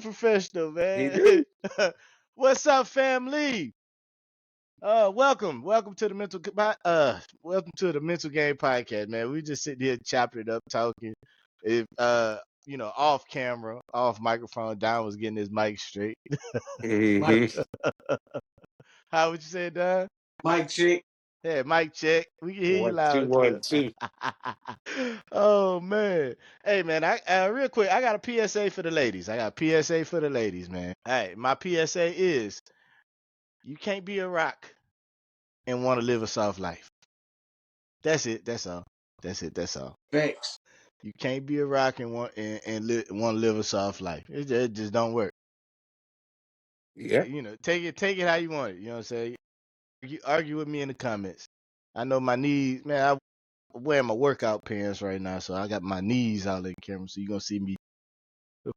professional, He man. do. What's up, family? Welcome to the welcome to the Mental Game Podcast, man. We just sitting here chopping it up, talking. If off camera, off microphone, Don was getting his mic straight. hmm How would you say it, Don? Mic check. Yeah, mic check. We can hear you One, loud two, and one, clear. two. Oh man. Hey man, I real quick, I got a PSA for the ladies. Man. Hey, my PSA is you can't be a rock and want to live a soft life. That's it. That's all. That's all. Facts. You can't be a rock and want to live a soft life. It just don't work. Yeah. Take it how you want it. You know what I'm saying? Argue with me in the comments. I know my knees, man. I'm wearing my workout pants right now, so I got my knees out of the camera, so you're gonna see me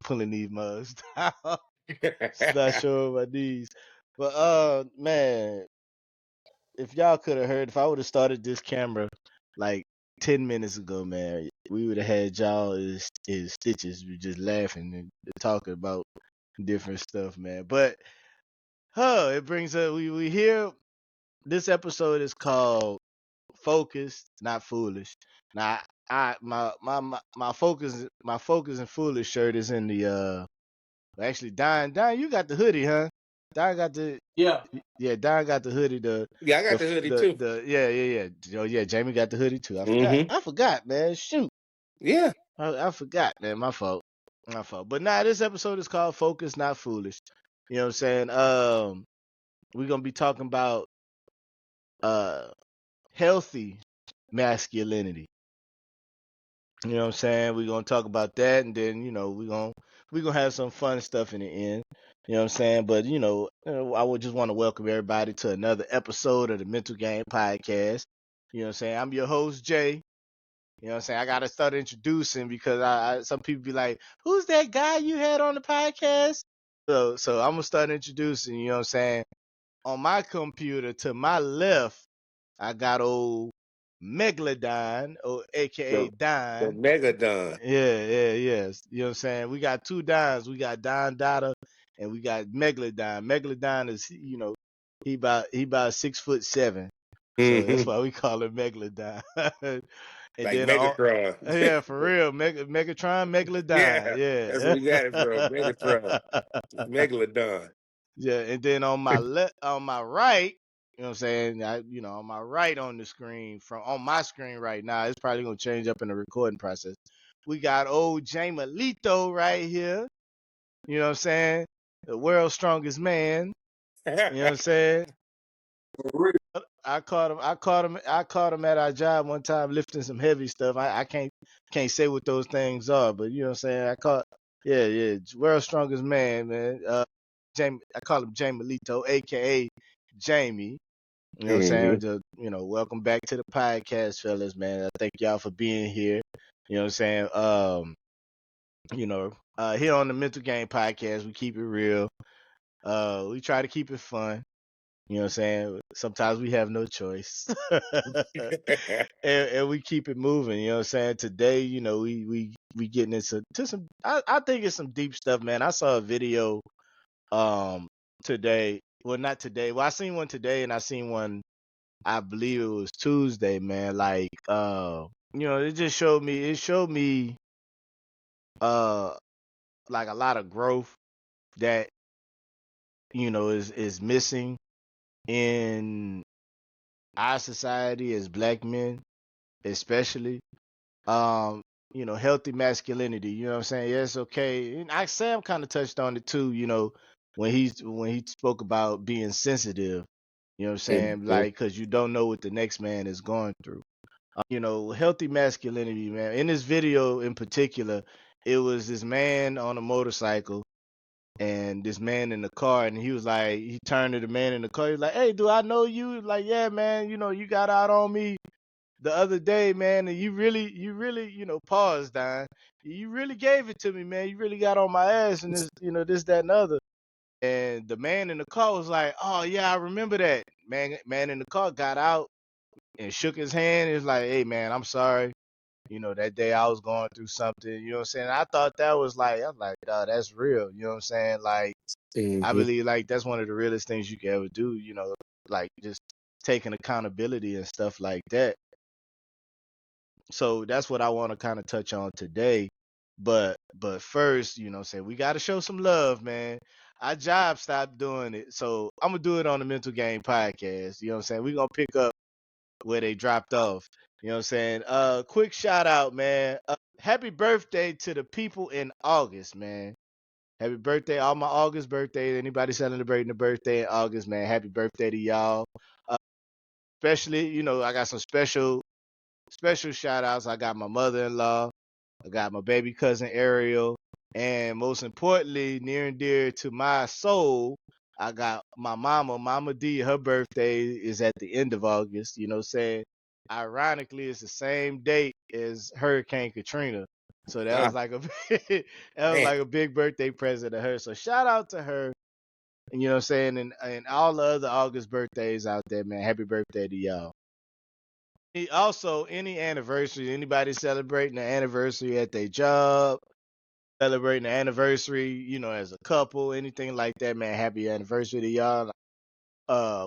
pulling these mugs down. It's not showing my knees. But man, if y'all could have heard, if I would have started this camera like 10 minutes ago, man, we would have had y'all is stitches. We just laughing and talking about different stuff, man. But it brings up we here. This episode is called Focus, Not Foolish. Now my focus and foolish shirt is in the actually Don, you got the hoodie, huh? Don got the Yeah. Don got the hoodie. Yeah, I got the hoodie too. Yeah. Jamie got the hoodie too. hmm I forgot, man. Shoot. Yeah. I forgot, man. My fault. But nah, this episode is called Focus, Not Foolish. You know what I'm saying? We're gonna be talking about healthy masculinity. You know what I'm saying? We're gonna talk about that, and then we're gonna have some fun stuff in the end. You know what I'm saying? But I would just want to welcome everybody to another episode of the Mental Game Podcast. You know what I'm saying? I'm your host, Jay. You know what I'm saying? I gotta start introducing because I some people be like, "Who's that guy you had on the podcast?" So I'm gonna start introducing. You know what I'm saying? On my computer to my left, I got old Megalodon, or AKA The Don. Megadon. Yes. You know what I'm saying? We got two Dons. We got Don Dada and we got Megalodon. Megalodon is he about 6'7". So that's hmm why we call him Megalodon. And Like then Megatron. yeah, for real, Megatron, Megalodon. Yeah. That's where we got it from. Megatron. Yeah. Megalodon. Yeah, and then on my right, you know what I'm saying? On my right on the screen, on my screen right now, it's probably gonna change up in the recording process. We got old Jamalito right here. You know what I'm saying? The world's strongest man. You know what I'm saying? For real. I caught him at our job one time lifting some heavy stuff. I can't say what those things are, but you know what I'm saying? Yeah, world's strongest man. Jamie, I call him Jamalito, aka Jamie. You know what I'm saying? hmm Just, welcome back to the podcast, fellas, man. I thank y'all for being here. You know what I'm saying? Here on the Mental Game Podcast, we keep it real. We try to keep it fun. You know what I'm saying? Sometimes we have no choice. and we keep it moving, you know what I'm saying? Today, we getting into some I think it's some deep stuff, man. I saw a video today. Well, not today. Well, I seen one today and I seen one, I believe it was Tuesday, man. Like it showed me like a lot of growth that is missing in our society as black men, especially. Healthy masculinity, you know what I'm saying? Yes, okay. And Sam kind of touched on it too, when he spoke about being sensitive, you know what I'm saying? hmm Like, cause you don't know what the next man is going through. Healthy masculinity, man. In this video in particular, it was this man on a motorcycle and this man in the car, and he was like, he turned to the man in the car. He was like, "Hey, do I know you?" Like, "Yeah, man. You got out on me the other day, man, and you really, paused, Don. You really gave it to me, man. You really got on my ass, and this, that, and the other." And the man in the car was like, "Oh yeah, I remember that." Man in the car got out and shook his hand. He was like, "Hey, man, I'm sorry. That day I was going through something, you know what I'm saying? I thought that was like, I'm like, oh, that's real. You know what I'm saying? Like, I Mm-hmm. believe like that's one of the realest things you can ever do, like just taking accountability and stuff like that. So that's what I want to kind of touch on today. But first, we got to show some love, man. Our job stopped doing it. So I'm going to do it on the Mental Game podcast. You know what I'm saying? We're going to pick up where they dropped off. You know what I'm saying? Quick shout out, man. Happy birthday to the people in August, man. Happy birthday, all my August birthdays. Anybody celebrating a birthday in August, man? Happy birthday to y'all. Especially, I got some special shout outs. I got my mother-in-law, I got my baby cousin Ariel, and most importantly, near and dear to my soul, I got my Mama D. Her birthday is at the end of August. You know what I'm saying? Ironically, it's the same date as Hurricane Katrina. So that Ah, was like a that was man. like a big birthday present to her. So shout out to her. And you know what I'm saying? And all the other August birthdays out there, man. Happy birthday to y'all. Also, any anniversary, anybody celebrating the anniversary at their job, celebrating the anniversary, as a couple, anything like that, man, happy anniversary to y'all.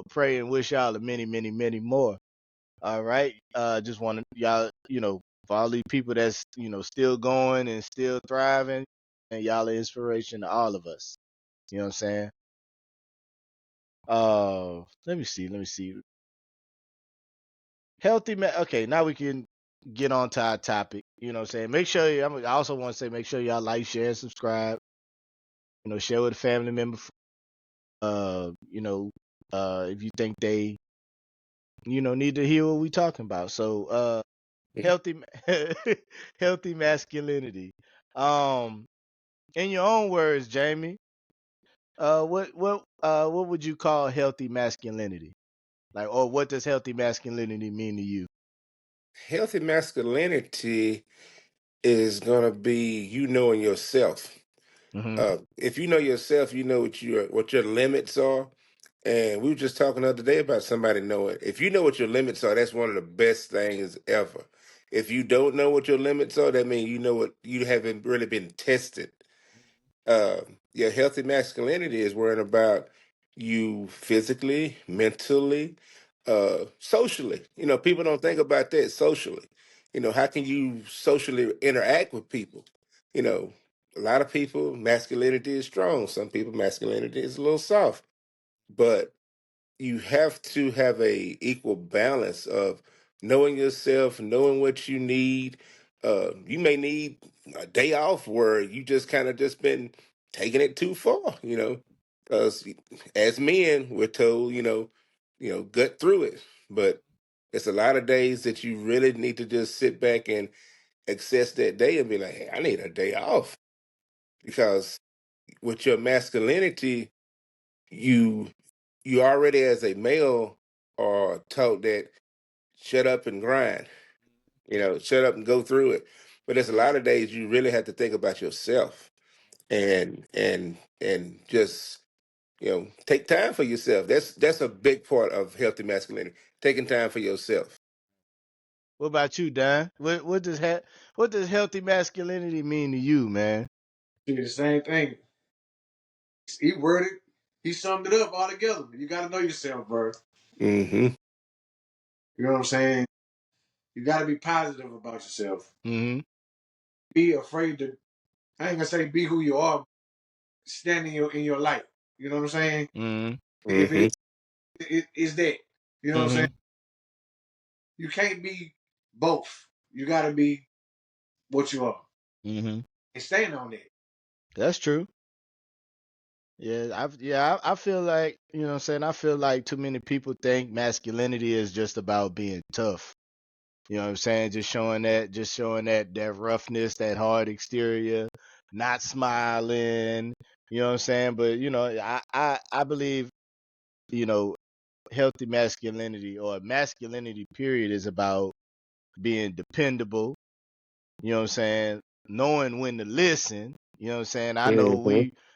Pray and wish y'all a many, many, many more. All right. Just want to y'all, for all these people that's, still going and still thriving, and y'all are inspiration to all of us. You know what I'm saying? Let me see. Healthy man. Okay, now we can get on to our topic. You know what I'm saying? Make sure I also want to say make sure y'all like, share, and subscribe. Share with a family member. If you think they, need to hear what we talking about. So, healthy, healthy masculinity. Um, in your own words, Jamie, what would you call healthy masculinity? Like, or what does healthy masculinity mean to you? Healthy masculinity is gonna be you knowing yourself. Mm-hmm. If you know yourself, you know what your limits are. And we were just talking the other day about somebody knowing. If you know what your limits are, that's one of the best things ever. If you don't know what your limits are, that means you know what you haven't really been tested. uh, your healthy masculinity is worrying about you physically, mentally, socially. People don't think about that socially. How can you socially interact with people? You know, a lot of people, masculinity is strong. Some people, masculinity is a little soft. But you have to have a equal balance of knowing yourself, knowing what you need. You may need a day off where you just kind of just been taking it too far, because as men we're told, gut through it. But it's a lot of days that you really need to just sit back and access that day and be like, hey, I need a day off, because with your masculinity, you you already as a male are taught that shut up and grind, shut up and go through it. But there's a lot of days you really have to think about yourself and just take time for yourself. That's a big part of healthy masculinity, taking time for yourself. What about you, Don? What does healthy masculinity mean to you, man? See, the same thing. He worded, he summed it up all together. You got to know yourself, bro. Mm-hmm. You know what I'm saying? You got to be positive about yourself. Mm-hmm. Be afraid to, I ain't going to say be who you are, stand in your light. You know what I'm saying? Mm-hmm. If Mm-hmm. it's that. You know what I'm saying? Mm-hmm. You can't be both. You got to be what you are. Mm-hmm. And stand on that. That's true. I feel like, what I'm saying, I feel like too many people think masculinity is just about being tough. You know what I'm saying? Just showing that roughness, that hard exterior, not smiling. You know what I'm saying? But I believe, you know, healthy masculinity or masculinity period is about being dependable, you know what I'm saying, knowing when to listen, you know what I'm saying. I know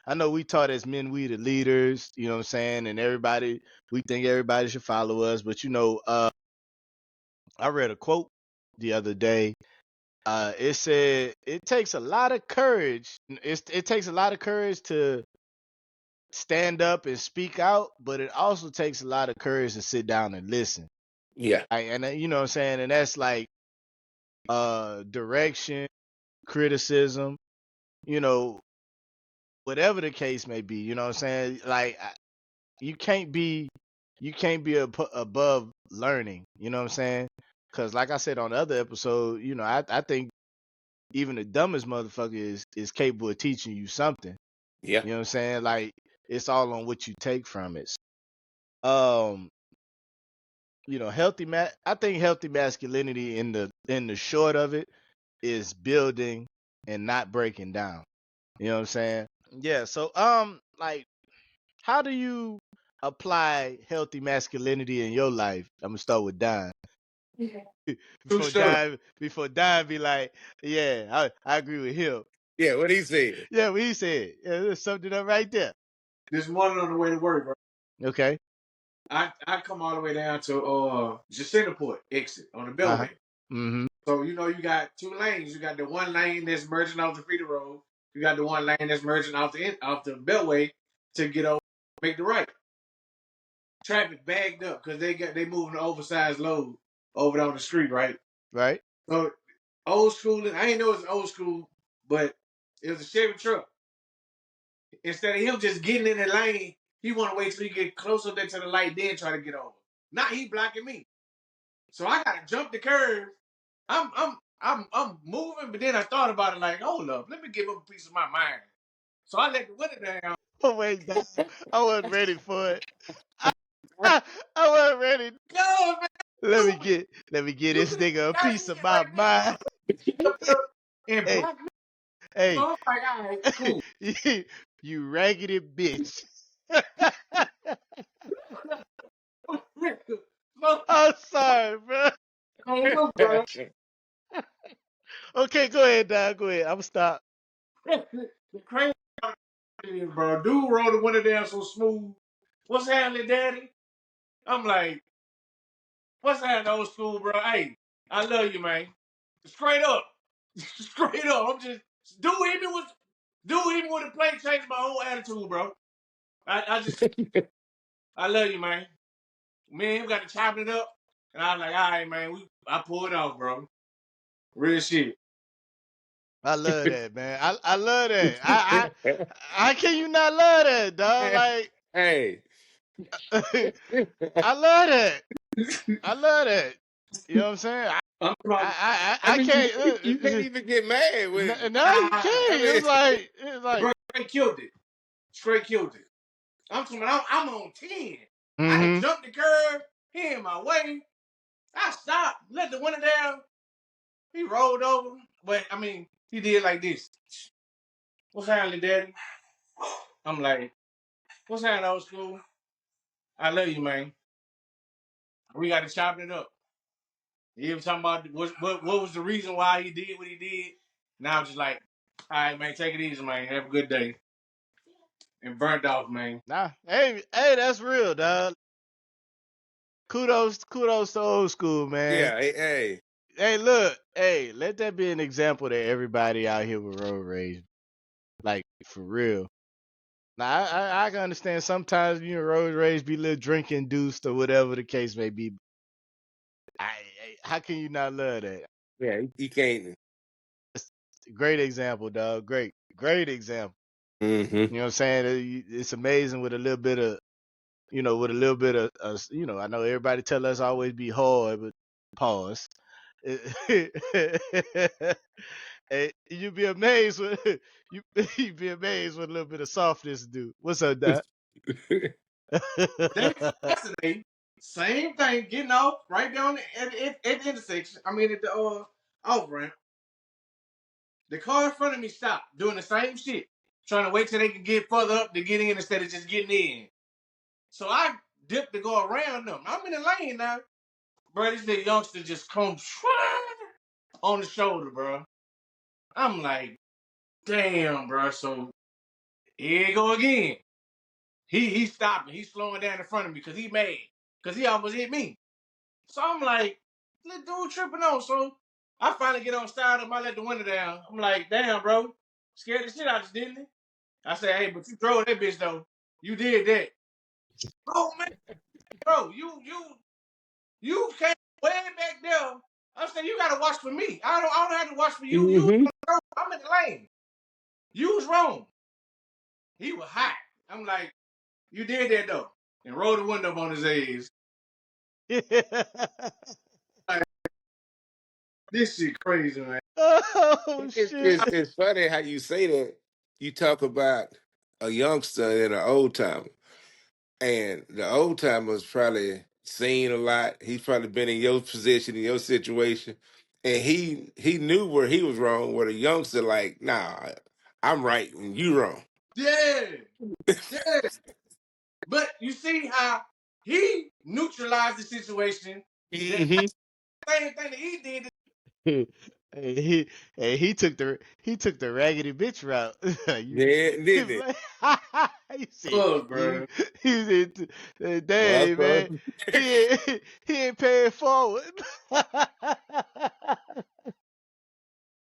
Mm-hmm. we taught as men we the leaders, you know what I'm saying, and we think everybody should follow us, but I read a quote the other day It said it takes a lot of courage. It takes a lot of courage to stand up and speak out, but it also takes a lot of courage to sit down and listen. Yeah. And you know what I'm saying, and that's like direction, criticism, you know, whatever the case may be. You know what I'm saying? Like you can't be above learning. You know what I'm saying? Because like I said on the other episode, you know, I think even the dumbest motherfucker is capable of teaching you something. Yeah. You know what I'm saying? Like it's all on what you take from it. Um, you know, I think healthy masculinity in the short of it is building and not breaking down. You know what I'm saying? Yeah. So like how do you apply healthy masculinity in your life? I'm gonna start with Don. True story. Before Don be like, yeah, I agree with him. Yeah. What he said. Yeah, what he said. Yeah, there's something up right there. This morning on the way to work, bro. Okay. I come all the way down to Jacinthport exit on the Uh huh. Beltway. Mm-hmm. So you know you got two lanes. You got the one lane that's merging off the feeder road. You got the one lane that's merging off the Beltway to get over, make the right. Traffic bagged up because they moving the oversized load over down the street, right? Right. So old school. I ain't know it's old school, but it was a Chevy truck. Instead of him just getting in the lane, he want to wait till he get closer to the light, then try to get over. Now he blocking me. So I gotta jump the curve. I'm moving, but then I thought about it like, hold up, let me give him a piece of my mind. So I let the window down. Oh wait, Don, I wasn't ready for it. I wasn't ready. No, man, Let me get you this could have nigga a got piece of in my right mind. there and Hey, blocked me. hey, So I'm like, all right, cool. you raggedy bitch. Look, I'm sorry, bro. hey, look, bro. Okay, go ahead, Don. Go ahead. I'm stop. The crazy is, bro. Dude rolled the window down so smooth. What's happening, Daddy? I'm like, what's happening, old school, bro? Hey, I love you, man. Straight up. Straight up. I'm just do even with the play changed my whole attitude, bro. I love you, man. Me and him got to chopping it up. And I was like, all right, man, I pulled it off, bro. Real shit. I love that, man. I love that. How can you not love that, dog? Like, Hey. I love that. I love that. You know what I'm saying? I'm about I I mean, can't. you can't even get mad with it. No, you I can't. mean, It's like. bro, straight killed it. Straight killed it. I'm on 10. I had Mm-hmm. jumped the curb. He in my way. I stopped, let the window down. He rolled over. But, I mean, he did like this. What's happening, Daddy? I'm like, what's happening, old school? I love you, man. We got to chop it up. He was talking about what was the reason why he did what he did. Now I'm just like, all right, man, take it easy, man. Have a good day. And burnt off, man. Nah, hey, that's real, dog. Kudos to old school, man. yeah, hey. Hey, look, hey, let that be an example to everybody out here with road rage, like for real. Now, I can understand sometimes road rage be a little drink induced or whatever the case may be. How can you not love that? Yeah, he can't. Great example, dog. Great example. Mm-hmm. You know what I'm saying? It's amazing with a little bit of, with a little bit of, I know everybody tell us always be hard, but pause. Hey, you'd be amazed with you'd be amazed what a little bit of softness do. What's up, Doc? Then yesterday, same thing, getting off right down at the intersection. I mean, at the off ramp. The car in front of me stopped doing the same shit, trying to wait till they could get further up to get in instead of just getting in. So I dipped to go around them. I'm in the lane now. Bro, this little youngster just comes on the shoulder, bro. I'm like, damn, bro. So here you go again. He's stopping. He's slowing down in front of me because he mad. Because he almost hit me. So I'm like, this dude tripping on. So I finally get on side him. I let the window down. I'm like, damn, bro. Scared the shit out of you, didn't he? I said, hey, but you drove that bitch, though. You did that. Oh, man, bro, you came way back there. I said, you got to watch for me. I don't have to watch for you. Mm-hmm. I'm in the lane. You was wrong. He was hot. I'm like, you did that, though. And rolled the window up on his ass. Like, this shit crazy, man. Oh It's, shit. it's it's funny how you say that. You talk about a youngster and an old timer, and the old timer's probably seen a lot. He's probably been in your position, in your situation, and he knew where he was wrong. Where the youngster like, nah, I'm right and you wrong. Yeah. Yeah. But you see how he neutralized the situation. The Mm-hmm. same thing that he did. Hey, he took the raggedy bitch route. you, Yeah, he, did it? he said Look, he bro. he said, Well, "Dang man, he ain't paying forward."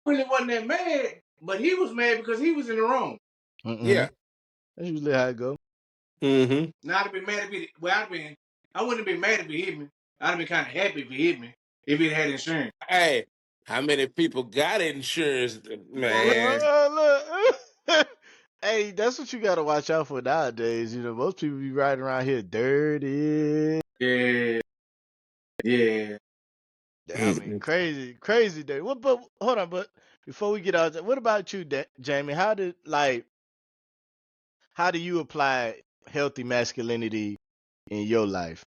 Really wasn't that mad, but he was mad because he was in the wrong. yeah. That's usually how it go. Mm-hmm. Now I'd have been mad if it. Well, I wouldn't have been mad if he hit me. I'd have been kind of happy if he hit me. If it had insurance. Hey, how many people got insurance, For real. man? Look. Hey, that's what you gotta watch out for nowadays. Most people be riding around here dirty. Yeah. Yeah. I mean, crazy, crazy day. What? But hold on. But before we get out, what about you, Jamie? How do you apply healthy masculinity in your life?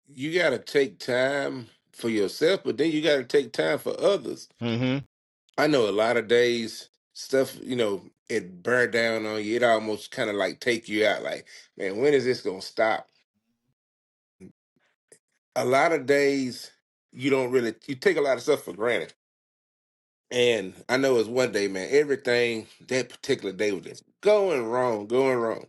You got to take time for yourself, but then you got to take time for others. Mm-hmm. I know a lot of days stuff, it burned down on you. It almost kind of like take you out. Like, man, when is this gonna stop? A lot of days you take a lot of stuff for granted. And I know it was one day, man, everything that particular day was just going wrong, going wrong.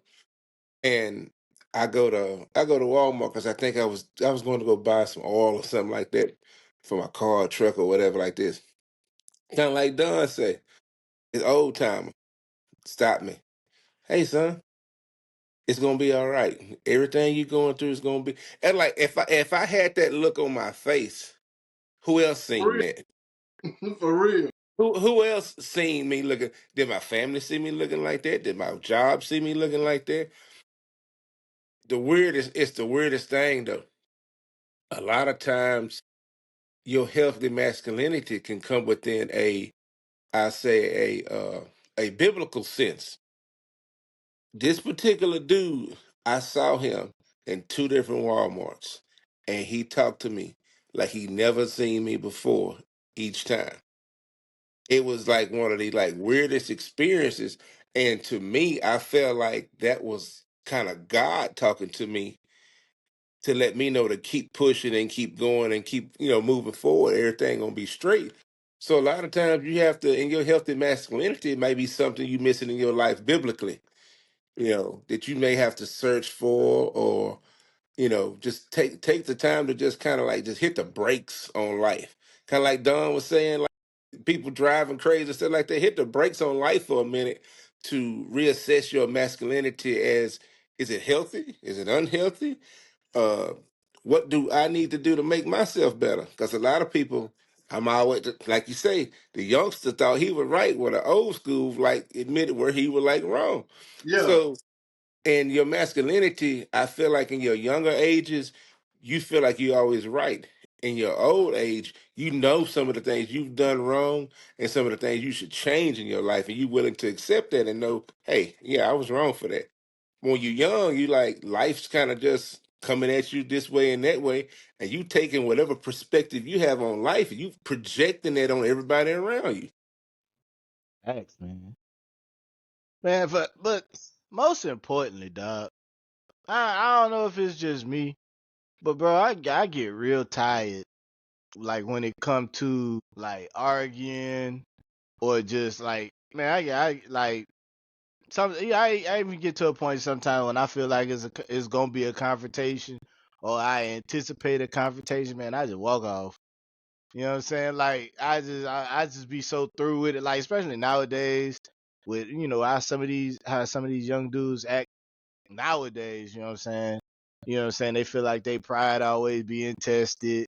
And I go to Walmart because I think I was going to go buy some oil or something like that for my car, or truck, or whatever like this. Kind of like Don say, it's old timer. Stop me. Hey son, it's gonna be all right. Everything you going through is gonna be. And like if I had that look on my face, who else For seen that? real. For real. Who else seen me looking? Did my family see me looking like that? Did my job see me looking like that? It's the weirdest thing though. A lot of times your healthy masculinity can come within I say a biblical sense. This particular dude, I saw him in two different Walmarts, and he talked to me like he never seen me before each time. It was like one of the like weirdest experiences, and to me, I felt like that was kind of God talking to me to let me know to keep pushing and keep going and keep moving forward. Everything gonna be straight. So a lot of times you have to, in your healthy masculinity, it might be something you missing in your life biblically. That you may have to search for, or just take the time to just kind of like just hit the brakes on life. Kind of like Don was saying, like people driving crazy and stuff like that. Hit the brakes on life for a minute to reassess your masculinity as, is it healthy? Is it unhealthy? uh what do I need to do to make myself better? Because a lot of people, I'm always like you say, the youngster thought he was right, where the old school like admitted where he was like wrong. Yeah. So in your masculinity, I feel like in your younger ages, you feel like you're always right. In your old age, you know some of the things you've done wrong and some of the things you should change in your life, and you willing to accept that and know, hey, yeah, I was wrong for that. When you're young, you like life's kind of just coming at you this way and that way, and you taking whatever perspective you have on life and you projecting that on everybody around you. Thanks, man. Man, but most importantly, dog, I don't know if it's just me, but bro, I get real tired like when it come to like arguing or just like man, I like some yeah, I even get to a point sometimes when I feel like it's gonna be a confrontation or I anticipate a confrontation, man, I just walk off. You know what I'm saying? Like I just be so through with it. Like especially nowadays with how some of these young dudes act nowadays. You know what I'm saying? You know what I'm saying? They feel like they pride always being tested,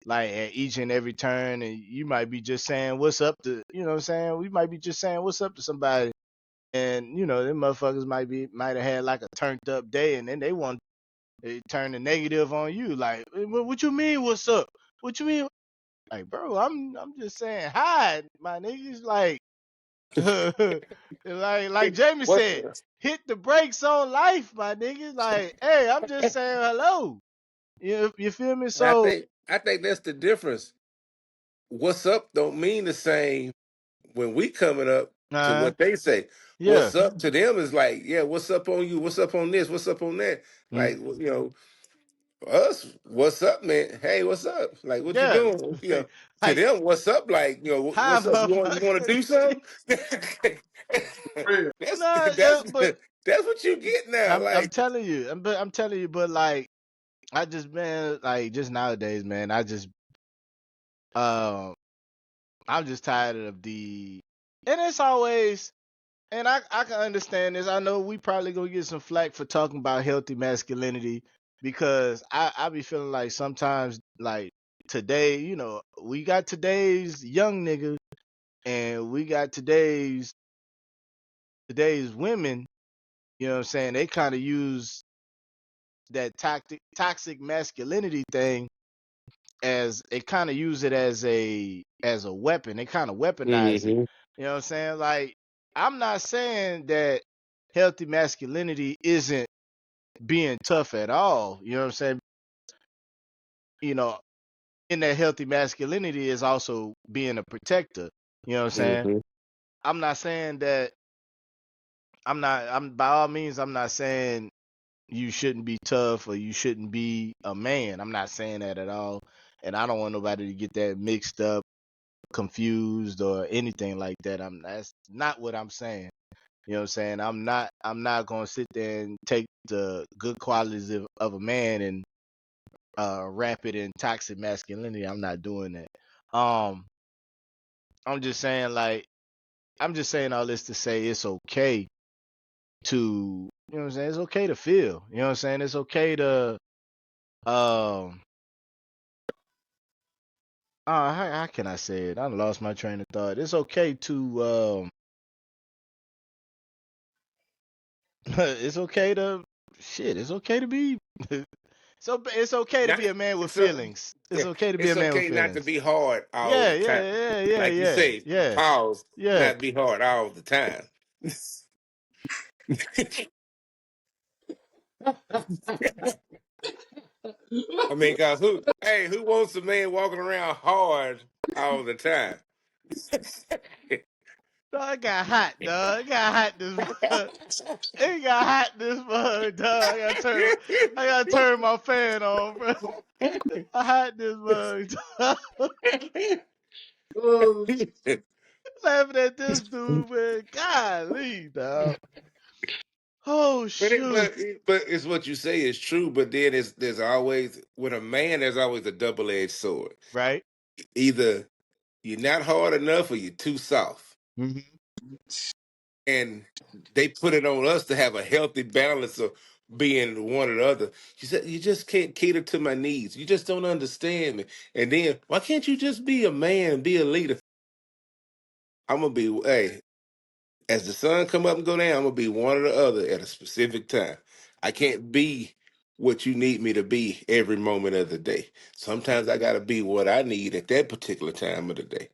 like at each and every turn, and you might be just saying what's up to, you know what I'm saying? We might be just saying what's up to somebody, and them motherfuckers might have had like a turned up day, and then they turn the negative on you. Like, what you mean? What's up? What you mean? Like, bro, I'm just saying hi, my niggas. Like, like Jamie What's said, hit the brakes on life, my niggas. Like, hey, I'm just saying hello. You feel me? I So, think I think that's the difference. What's up don't mean the same when we coming up to uh, what they say. yeah. What's up to them is like, yeah, what's up on you? What's up on this? What's up on that? Mm, Like, for us, what's up, man? Hey, what's up? Like, what you yeah. doing? To Like, them, what's up? Like, hi, what's up? You want to motherfucker. do something? Real. that's No, yeah, that's but that's what you get now. I'm Like, telling you, I'm telling you, but like, I just, man, like, just nowadays, man, um, I'm just tired of and it's always, and I can understand this. I know we probably gonna get some flack for talking about healthy masculinity because I be feeling like sometimes, like, today, we got today's young nigga and we got today's women. You know what I'm saying? They kind of use that toxic masculinity thing as they kind of use it as a weapon. They kind of weaponize it. hmm You know what I'm saying? Like, I'm not saying that healthy masculinity isn't being tough at all. You know what I'm saying? You know, in that healthy masculinity is also being a protector. You know what I'm saying? hmm I'm not saying that I'm by all means I'm not saying you shouldn't be tough or you shouldn't be a man. I'm not saying that at all. And I don't want nobody to get that mixed up, confused, or anything like that. That's not what I'm saying. You know what I'm saying? I'm not gonna sit there and take the good qualities of a man and wrap it in toxic masculinity. I'm not doing that. Um I'm just saying, like, I'm just saying all this to say it's okay to, what I'm saying, it's okay to feel. You know what I'm saying? It's okay to um how can I say it? I lost my train of thought. It's okay to it's okay to it's okay to be it's okay to not be a man with so. feelings. It's okay to be a It's man with okay not to feelings. be hard all Yeah, the yeah, time. yeah, yeah, Like you yeah, say, yeah, pause, yeah. not be hard all the time. I mean, cause who wants a man walking around hard all the time? Dog, it got hot, dog. It got hot this month. It got hot this month, dog. I gotta turn my fan on, bro. I hot this month. Oh, Laughing at this dude, man. Golly, dog. Oh But shoot. it's what you say is true. But then there's always with a man there's always a double-edged sword. Right? Either you're not hard enough or you're too soft. Mm-hmm. And they put it on us to have a healthy balance of being one or the other. She said, "You just can't cater to my needs. You just don't understand me." And then, why can't you just be a man, be a leader? I'm gonna be, hey, as the sun come up and go down, I'm gonna be one or the other at a specific time. I can't be what you need me to be every moment of the day. Sometimes I gotta be what I need at that particular time of the day.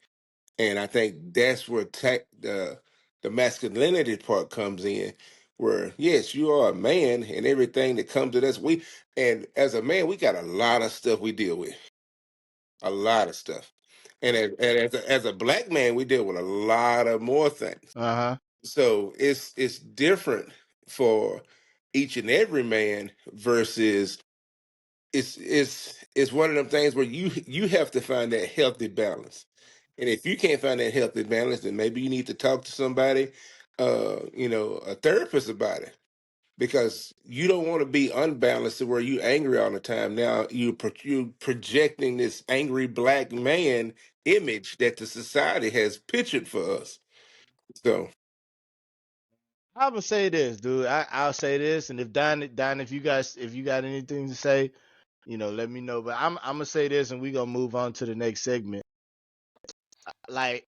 And I think that's where the masculinity part comes in, where yes, you are a man and everything that comes with us. And as a man, we got a lot of stuff we deal with, a lot of stuff. And as a black man, we deal with a lot of more things. Uh-huh. So it's different for each and every man versus it's one of them things where you have to find that healthy balance. And if you can't find that healthy balance, then maybe you need to talk to somebody, a therapist about it. because you don't want to be unbalanced to where you angry all the time. Now you projecting this angry black man image that the society has pictured for us. So, I'm gonna say this, dude. I'll say this, and if Don, if you got anything to say, let me know. But I'm gonna say this, and we gonna move on to the next segment. Like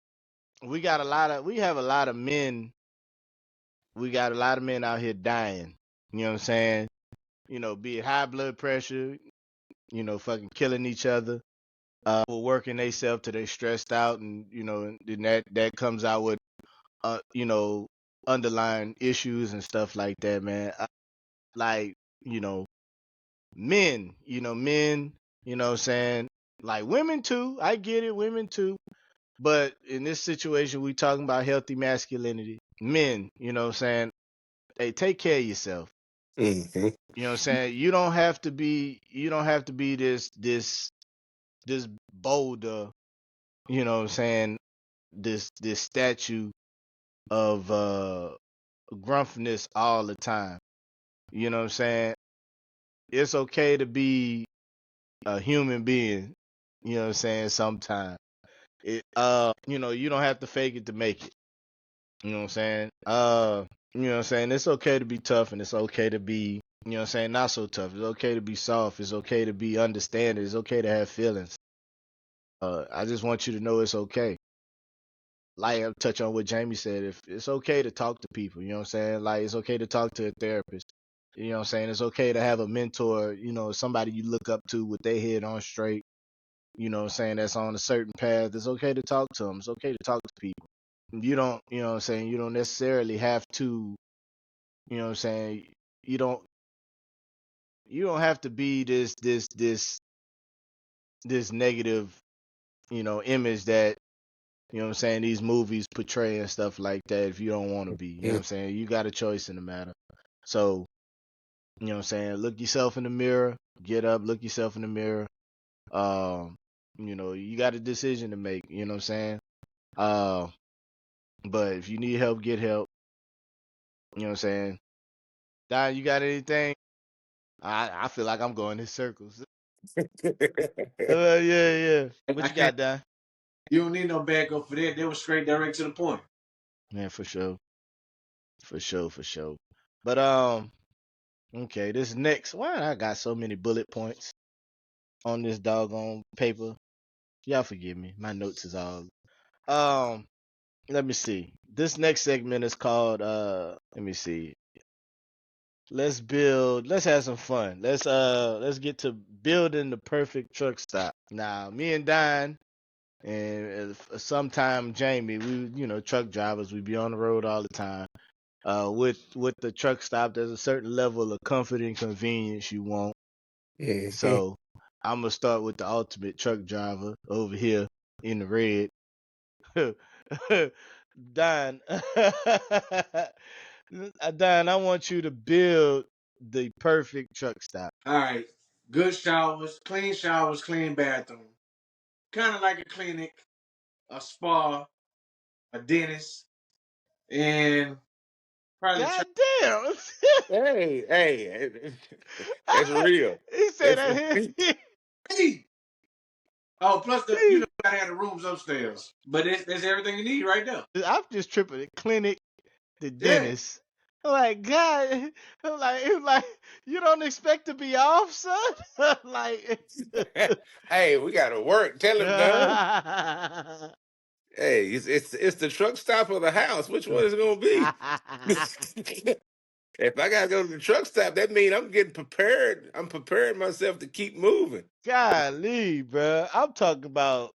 we have a lot of men. We got a lot of men out here dying. You know what I'm saying? Be it high blood pressure. Fucking killing each other. Working themselves till they stressed out, and and then that comes out with uh, you know, underlying issues and stuff like that, man. Like, you know, men, what I'm saying? Like women too. I get it, women too. But in this situation, we talking about healthy masculinity. Men, what I'm saying? Hey, take care of yourself. hmm You know what I'm saying? You don't have to be this boulder, what I'm saying, this statue of grumpiness all the time. You know what I'm saying? It's okay to be a human being, you know what I'm saying, sometimes. You don't have to fake it to make it. You know what I'm saying? It's okay to be tough and it's okay to be, not so tough. It's okay to be soft. It's okay to be understanding. It's okay to have feelings. I just want you to know it's okay. Like I'll touch on what Jamie said. If it's okay to talk to people, you know what I'm saying? Like it's okay to talk to a therapist. You know what I'm saying? It's okay to have a mentor, somebody you look up to with their head on straight, what I'm saying, that's on a certain path. It's okay to talk to them. It's okay to talk to people. You don't, what I'm saying, you don't necessarily have to, what I'm saying, you don't you don't have to be this negative, image that, what I'm saying, these movies portray and stuff like that if you don't want to be. You know what I'm saying? You got a choice in the matter. So, what I'm saying, look yourself in the mirror, get up, look yourself in the mirror. Um, you got a decision to make, you know what I'm saying? Uh, but if you need help, get help. You know what I'm saying? Don, you got anything? I feel like I'm going in circles. Yeah. What I you can't. got, Don? You don't need no backup for that. They were straight direct to the point. Man, for sure. For sure. But okay, this next why I got so many bullet points on this doggone paper. Y'all forgive me. My notes is all let me see. This next segment is called let me see. Let's have some fun. Let's get to building the perfect truck stop. Now, me and Don and sometime Jamie, we truck drivers, we be on the road all the time. With the truck stop, there's a certain level of comfort and convenience you want. Mhm. So I'm gonna start with the ultimate truck driver over here in the red. Don, Don, I want you to build the perfect truck stop. All right. Good showers, clean bathroom. Kind of like a clinic, a spa, a dentist, and probably God damn! Hey, that's real. He said That's that here. hey. Oh, plus you gotta have the rooms upstairs. But that's everything you need right there. I'm just tripping. The clinic, the Yeah. dentist. I'm like, God, I'm like, you don't expect to be off, son? Like, hey, we gotta work. Tell him, Don. God Hey, it's the truck stop or the house. Which one is it gonna be? If I gotta go to the truck stop, that means I'm getting prepared. I'm preparing myself to keep moving. golly, bro. I'm talking about,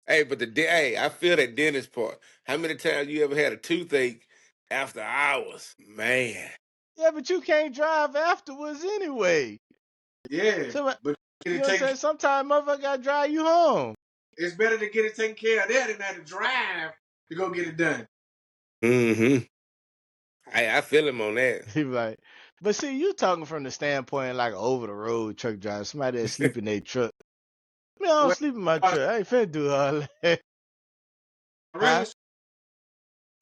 Hey, but hey, I feel that dentist part. How many times you ever had a toothache after hours? Man. yeah, but you can't drive afterwards anyway. Yeah. So, But get you it know what I'm taken saying? Sometimes motherfucker gotta drive you home. it's better to get it taken care of there than have to drive to go get it done. Mm-hmm. I feel him on that. He like, but see, you talking from the standpoint like over the road truck driver, somebody that sleep in their truck. Man, I don't Well, sleep in my uh, truck. I ain't finna do all that. real Huh?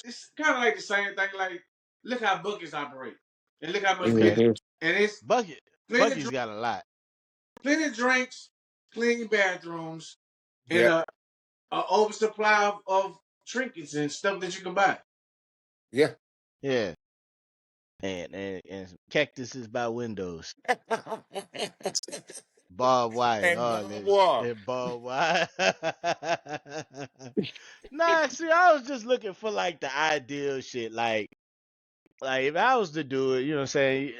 it's kind of like the same thing. Like, look how buckets operate. And look how much we Okay. got. Mm-hmm. And it's plenty Bucky's got a lot. plenty of drinks, clean bathrooms, and Yep. a oversupply of trinkets and stuff that you can buy. Yeah. Yeah. And some cactuses by windows. Barbed wire, And all barbed that wire. shit. Barbed wire. Nah, see, I was just looking for like the ideal shit. Like if I was to do it, you know what I'm saying?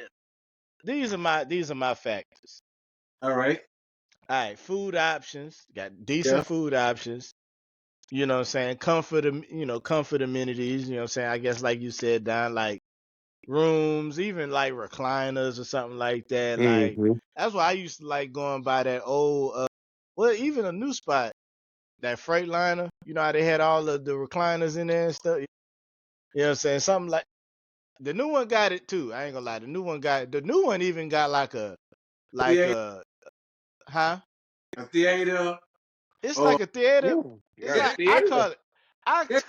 These are my factors. All right. All right, food options, got decent Yeah. food options. You know what I'm saying? Comfort amenities, you know what I'm saying? I guess like you said, down like rooms, even like recliners or something like that. Like Mm-hmm. that's why I used to like going by that old well, even a new spot, that Freightliner, you know how they had all of the recliners in there and stuff. You know what I'm saying? Something like the new one got it too. I ain't gonna lie. The new one even got like Theater, a huh? a theater. It's Or like a theater. Ooh, It's got a yeah, like I theater. call it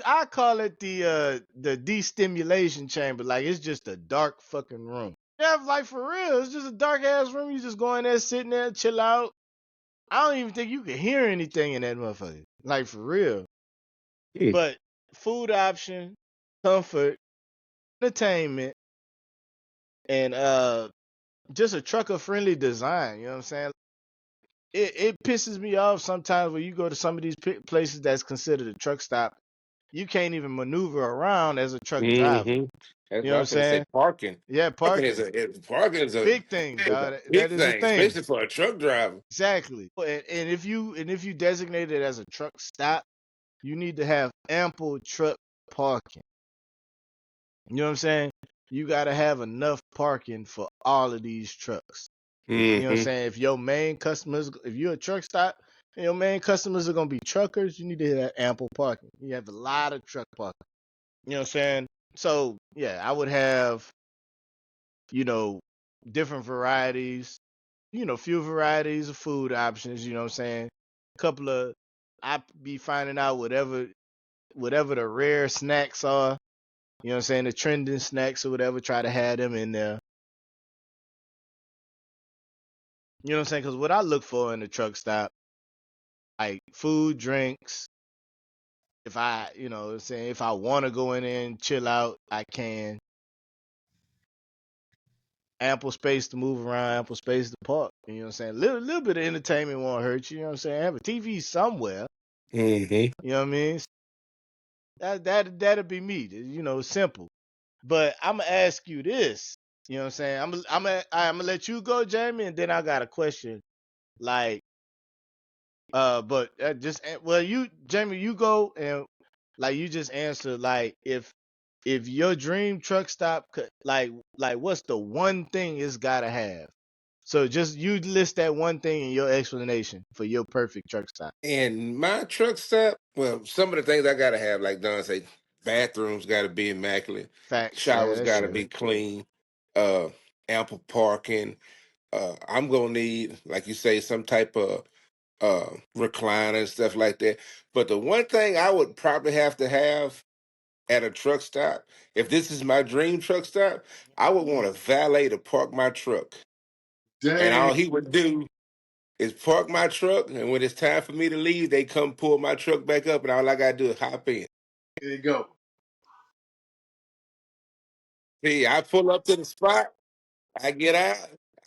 I call it the destimulation chamber. Like it's just a dark fucking room. Yeah, like for real. It's just a dark ass room. You just go in there, sitting there, chill out. I don't even think you can hear anything in that motherfucker. Like for real. Mm. But food option, comfort, entertainment, and just a trucker friendly design. You know what I'm saying? It pisses me off sometimes when you go to some of these places that's considered a truck stop. You can't even maneuver around as a truck driver. Mm-hmm. That's You know what what I'm I'm finna say. saying? Parking. Yeah, Parking parking. parking is Big thing, is a dog. big That is a thing, thing. especially for a truck driver. Exactly. And if you designate it as a truck stop, you need to have ample truck parking. You know what I'm saying? You gotta have enough parking for all of these trucks. You know what I'm Mm-hmm. saying? If your main customers, if you're a truck stop, and your main customers are gonna be truckers, you need to have ample parking. You have a lot of truck parking. You know what I'm saying? So yeah, I would have, you know, different varieties, few varieties of food options, you know what I'm saying? A couple of I be finding out whatever the rare snacks are, you know what I'm saying, the trending snacks or whatever, try to have them in there. You know what I'm saying? Cuz what I look for in the truck stop, like food, drinks, if I, you know what I'm saying, if I want to go in there and chill out, I can. Ample space to move around, ample space to park. You know what I'm saying? Little bit of entertainment won't hurt you. You know what I'm saying? Have a TV somewhere. Mm-hmm. You know what I mean? That'd be me. Simple. But I'm gonna ask you this. You know what I'm saying? I'm gonna let you go, Jamie, and then I got a question. Like, but well, you, Jamie, you go and like you just answer like if your dream truck stop like what's the one thing it's gotta have? So just you list that one thing in your explanation for your perfect truck stop. And my truck stop, well, some of the things I gotta have, like Don say, bathrooms gotta be immaculate, Facts, yeah, showers that's gotta true. be clean, uh, ample parking. I'm gonna need, like you say, some type of recliner and stuff like that. But the one thing I would probably have to have at a truck stop, if this is my dream truck stop, I would want a valet to park my truck. And Dang. all he would do is park my truck, and when it's time for me to leave, they come pull my truck back up, and all I gotta do is hop in. There you go. See, I pull up to the spot, I get out,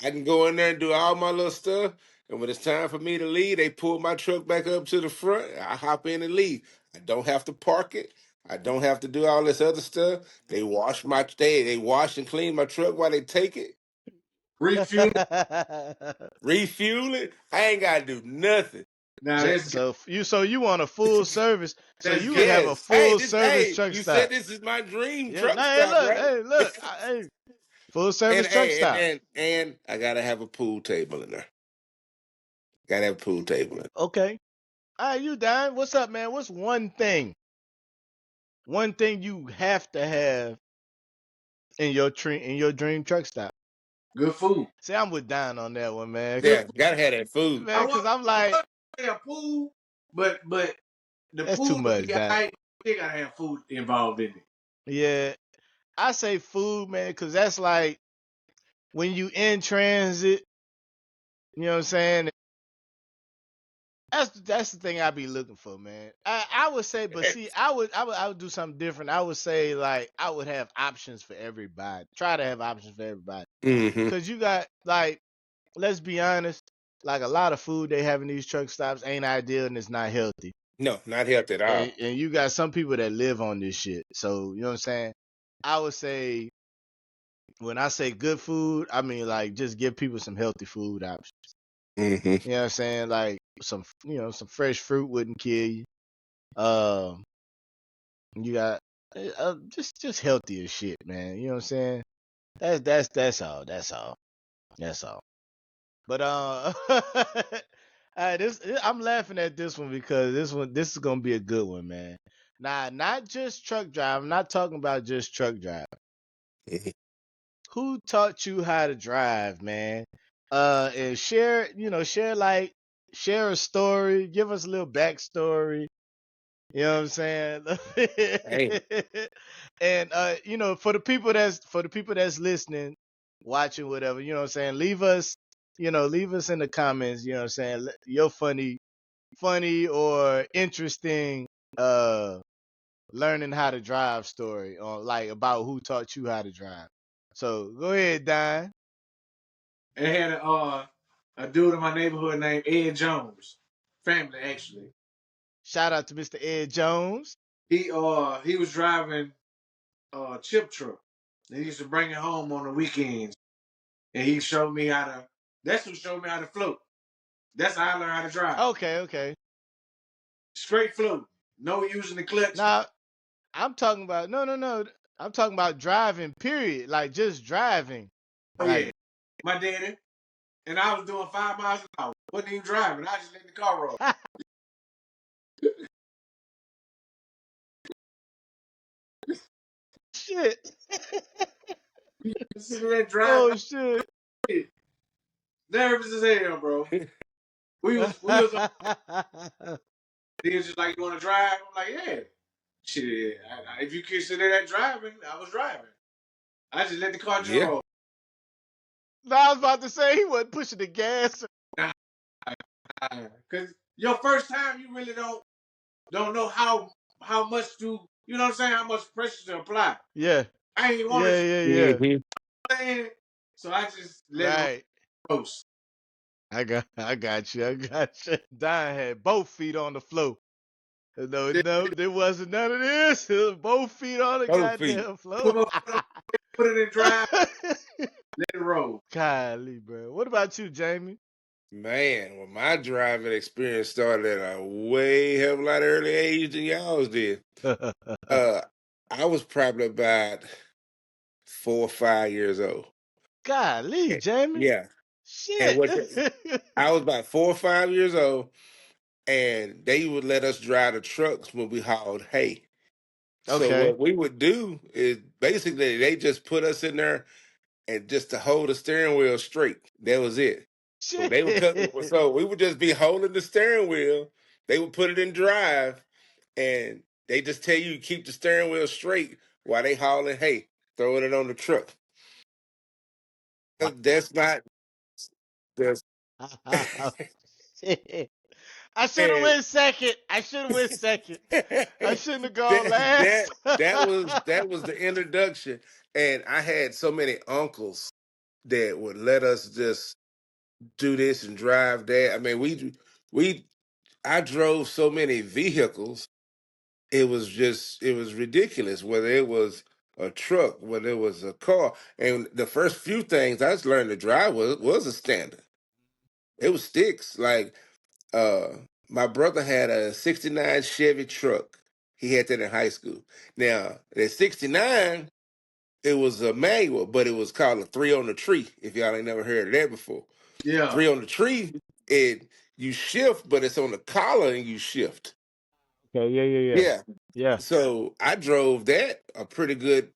I can go in there and do all my little stuff, and when it's time for me to leave, they pull my truck back up to the front. I hop in and leave. I don't have to park it. I don't have to do all this other stuff. They wash and clean my truck while they take it, Refuel. refuel it. I ain't gotta do nothing. Now that's good. So you want a full service? So That's you would good. have a Yes. Hey, full service truck you said stop? this is my dream Yeah. No, truck hey, stop, look, right? hey, look, hey, full service truck stop. And I gotta have a pool table in there. Gotta have a pool table in there. Okay. All right, you dying? What's up, man? What's one thing you have to have in your dream truck stop? Good food. See, I'm with Don on that one, man. Good Yeah, food. gotta have that food. I Cause want I'm I like, want to say a pool, but the that's too pool will much, be Don. alright. They gotta have food involved in it. Yeah, I say food, man, cause that's like when you in transit, you know what I'm saying? That's the thing I be looking for, man. I would say, but see, I would do something different. I would say like I would have options for everybody. Try to have options for everybody. Mm-hmm. Cause you got like, let's be honest, like a lot of food they have in these truck stops ain't ideal and it's not healthy. No, not healthy at all. And you got some people that live on this shit. So you know what I'm saying? I would say when I say good food, I mean like just give people some healthy food options. Mm-hmm. You know what I'm saying? Like some fresh fruit wouldn't kill you. Um, you got just healthier shit, man. You know what I'm saying? That's all. That's all. That's all. But I'm laughing at this one because this is gonna be a good one, man. Nah, not just truck drive. I'm not talking about just truck drive. Mm-hmm. Who taught you how to drive, man? And share a story. Give us a little backstory. You know what I'm saying? Hey. And for the people that's listening, watching, whatever, you know what I'm saying, leave us in the comments, you know what I'm saying, your funny or interesting uh learning how to drive story, or like about who taught you how to drive. So go ahead, Don. And had a dude in my neighborhood named Ed Jones, family actually. Shout out to Mr. Ed Jones. He was driving a chip truck. He used to bring it home on the weekends, and he showed me how to. That's who showed me how to float. That's how I learned how to drive. Okay. Straight float, no using the clutch. Now I'm talking about, no. I'm talking about driving, period. Like just driving. Oh yeah, Like my daddy. And I was doing 5 miles an hour. Wasn't even driving. I just let the car roll. shit. Sitting there driving. Oh shit. Nervous as hell, bro. We was on. He was just like, "You want to drive?" I'm like, "Yeah." Shit, if you consider that driving, I was driving. I just let the car just Yeah. roll. No, I was about to say he wasn't pushing the gas. Cause your first time, you really don't know how much to, you know what I'm saying, how much pressure to apply. Yeah. I ain't want to Yeah. Mm-hmm. say, so I just let it Right. roast. I got you. Don had both feet on the floor. No, there wasn't none of this. It was both feet on the Both feet. goddamn floor. Put it in drive, let it roll. Golly, bro. What about you, Jamie? Man, well, my driving experience started at a way hell of a lot early age than y'all's did. Uh, I was probably about 4 or 5 years old. Golly, Jamie. Yeah, and Shit. what I was about 4 or 5 years old, and they would let us drive the trucks when we hauled hay. So Okay. what we would do is basically they just put us in there and just to hold the steering wheel straight. That was it. So they would cut. Shit. So we would just be holding the steering wheel. They would put it in drive, and they just tell you keep the steering wheel straight while they hauling hay, throwing it on the truck. Wow. That's not. That's Shit. I should have and went second. I shouldn't have gone that last. that was the introduction, and I had so many uncles that would let us just do this and drive that. I mean, we I drove so many vehicles. It was ridiculous. Whether it was a truck, whether it was a car, and the first few things I just learned to drive was a standard. It was sticks. Like uh, my brother had a '69 Chevy truck. He had that in high school. Now the '69, it was a manual, but it was called a three on the tree. If y'all ain't never heard of that before, Yeah, three on the tree, it you shift, but it's on the collar and you shift. Okay, yeah. Yeah. Yeah. So I drove that a pretty good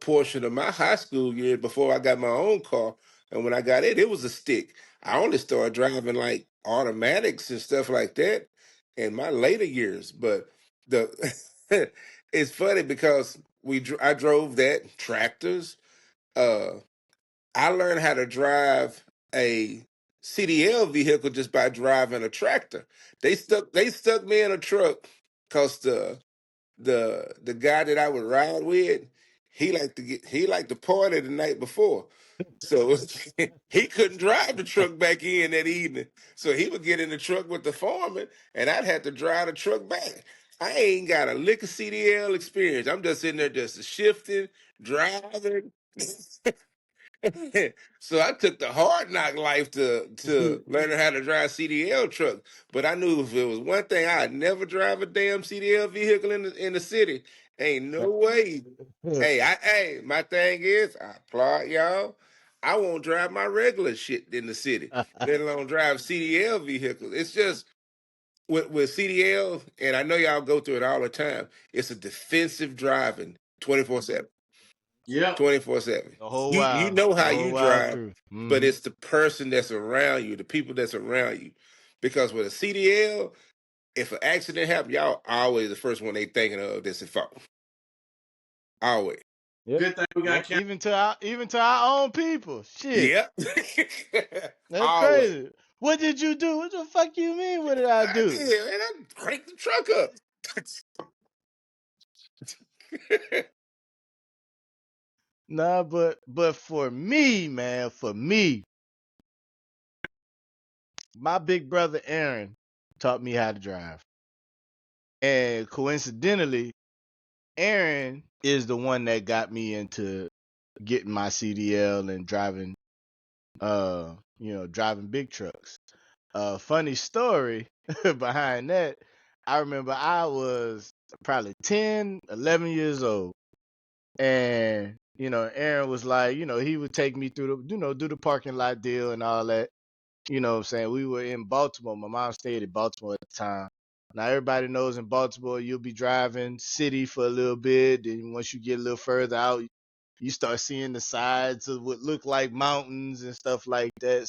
portion of my high school years before I got my own car. And when I got it, it was a stick. I only started driving like automatics and stuff like that in my later years. But the it's funny because I drove that tractors. Uh, I learned how to drive a CDL vehicle just by driving a tractor. They stuck me in a truck because the guy that I would ride with, he liked to party the night before. So he couldn't drive the truck back in that evening. So he would get in the truck with the foreman and I'd have to drive the truck back. I ain't got a lick of CDL experience. I'm just sitting there just shifting, driving. So I took the hard knock life to learn how to drive CDL truck. But I knew if it was one thing, I'd never drive a damn CDL vehicle in the city. Ain't no way. Hey, my thing is, I applaud y'all. I won't drive my regular shit in the city, let alone drive CDL vehicles. It's just with CDL, and I know y'all go through it all the time. It's a defensive driving 24/7. Yeah. 24/7. The whole You while, know the how whole you while drive, through. but it's the person that's around you, the people that's around you. Because with a CDL, if an accident happens, y'all always the first one they thinking of that's at fault. Always. Yep. Good thing we got Yep. camera. Even to our own people. Shit. Yep. That's Always. crazy. What did you do? What the fuck you mean? What did I I do? did, man. I cranked the truck up. Nah, but for me, man, for me, my big brother Aaron taught me how to drive. And coincidentally, Aaron is the one that got me into getting my CDL and driving driving big trucks. Funny story behind that. I remember I was probably 10, 11 years old. And, Aaron was like, he would take me through do the parking lot deal and all that. You know what I'm saying? We were in Baltimore. My mom stayed in Baltimore at the time. Now everybody knows in Baltimore you'll be driving city for a little bit, then once you get a little further out, you start seeing the sides of what look like mountains and stuff like that.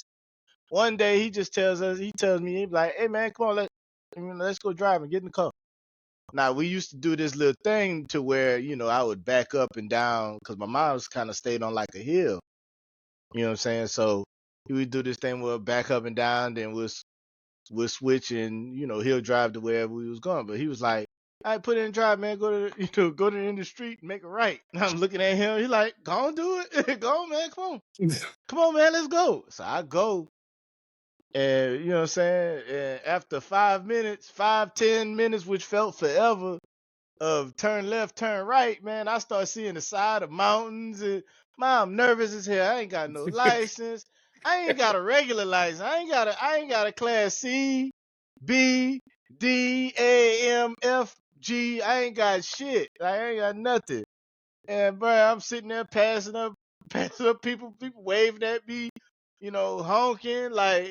One day he tells me, he's like, "Hey man, come on, let's go drive and get in the car." Now we used to do this little thing to where I would back up and down because my mom's kind of stayed on like a hill. You know what I'm saying? So he would do this thing where we'll back up and down, then we'll switch, and he'll drive to wherever we was going. But he was like, "All right, put it in drive, man. Go to go to the end of the street, and make a right." And I'm looking at him. He like, "Go on, do it. Go on, man. Come on, man. Let's go." So I go, and you know what I'm saying. And after 5 minutes, 5-10 minutes, which felt forever, of turn left, turn right, man, I start seeing the side of mountains. And man, I'm nervous as hell. I ain't got no license. I ain't got a regular license. I ain't got a class C, B, D, A, M, F, G. I ain't got shit. I ain't got nothing. And bro, I'm sitting there passing up people waving at me, honking. Like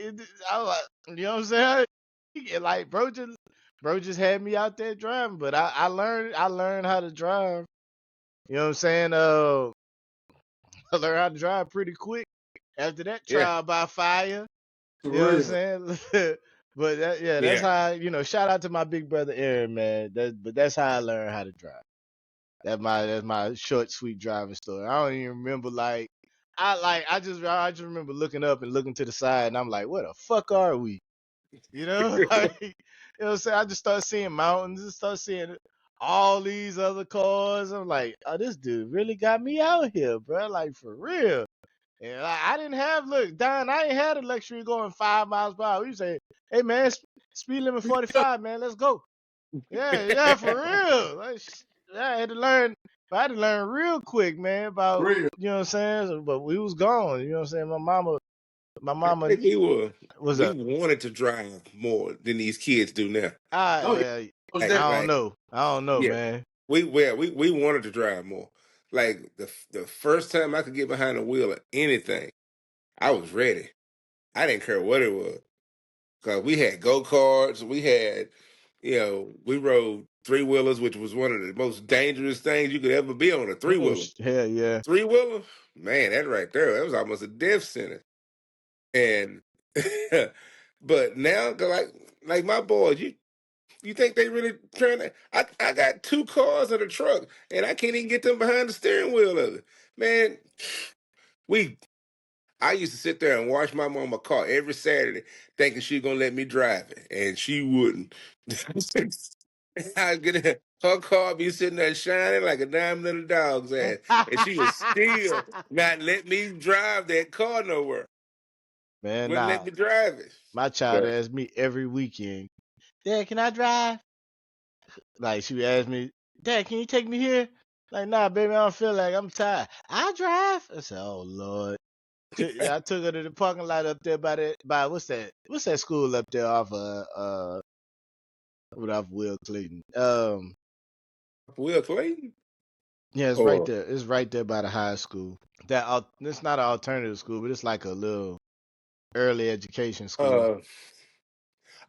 I was like, you know what I'm saying? Like bro just had me out there driving, but I learned how to drive. You know what I'm saying? I learned how to drive pretty quick after that Yeah. trial by fire. For You know what I'm real. saying? But that's Yeah. how shout out to my big brother Aaron, man. That's how I learned how to drive. That's my short, sweet driving story. I don't even remember I just remember looking up and looking to the side, and I'm like, where the fuck are we? You know, like, what I'm saying? I just start seeing mountains and start seeing all these other cars. I'm like, oh, this dude really got me out here, bro. Like for real. And I didn't have Don. I ain't had the luxury of going 5 miles per hour. You say, hey man, speed limit 45, man. Let's go. Yeah, for real. Like, I had to learn. I had to learn real quick, man, For about real. you know what I'm saying. But we was gone. You know what I'm saying. My I mama think was we a. wanted to drive more than these kids do now. Oh yeah. Well, Most Like, definitely. I don't like, know. I don't know, yeah. man. We wanted to drive more. Like the first time I could get behind the wheel of anything, I was ready. I didn't care what it was. Cause we had go-karts, we rode three-wheelers, which was one of the most dangerous things you could ever be on, a Oh, three-wheeler. hell yeah. Three-wheeler, man, that right there, that was almost a death sentence. And but now, like my boys, you think they really trying to? I got two cars in the truck, and I can't even get them behind the steering wheel of it. Man, we I used to sit there and wash my mama car every Saturday, thinking she gonna let me drive it, and she wouldn't. I get in her car, be sitting there shining like a damn little dog's ass, and she was still not let me drive that car nowhere. Man, Wouldn't let nah. me drive it. My child So, asked me every weekend, Dad, can I drive? Like she would ask me, Dad, can you take me here? Like, nah, baby, I don't feel like I'm tired. I drive. I said, oh Lord. I took her to the parking lot up there by what's that? What's that school up there off off Will Clayton? Will Clayton? Yeah, it's right Or there. It's right there by the high school. It's not an alternative school, but it's like a little early education school. uh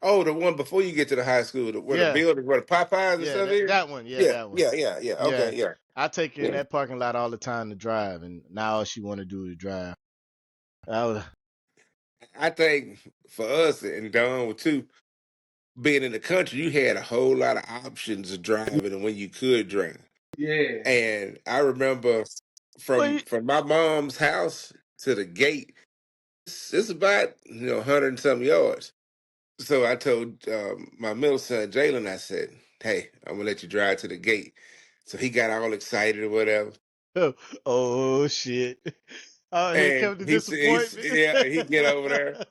oh, the one before you get to the high school, where the Yeah, building, where the Popeyes and yeah, stuff is? that one. Yeah, Yeah, that one. yeah, yeah, yeah. Yeah, Okay, yeah. I take her in Yeah. that parking lot all the time to drive, and now all she want to do is drive. I was, I think for us and Don too, being in the country, you had a whole lot of options of driving and when you could drive. Yeah. And I remember well, from my mom's house to the gate, it's about 100 and some yards. So I told my middle son Jalen, I said, "Hey, I'm gonna let you drive to the gate." So he got all excited or whatever, oh shit! Oh, here and comes the he's disappointment. yeah, he get over there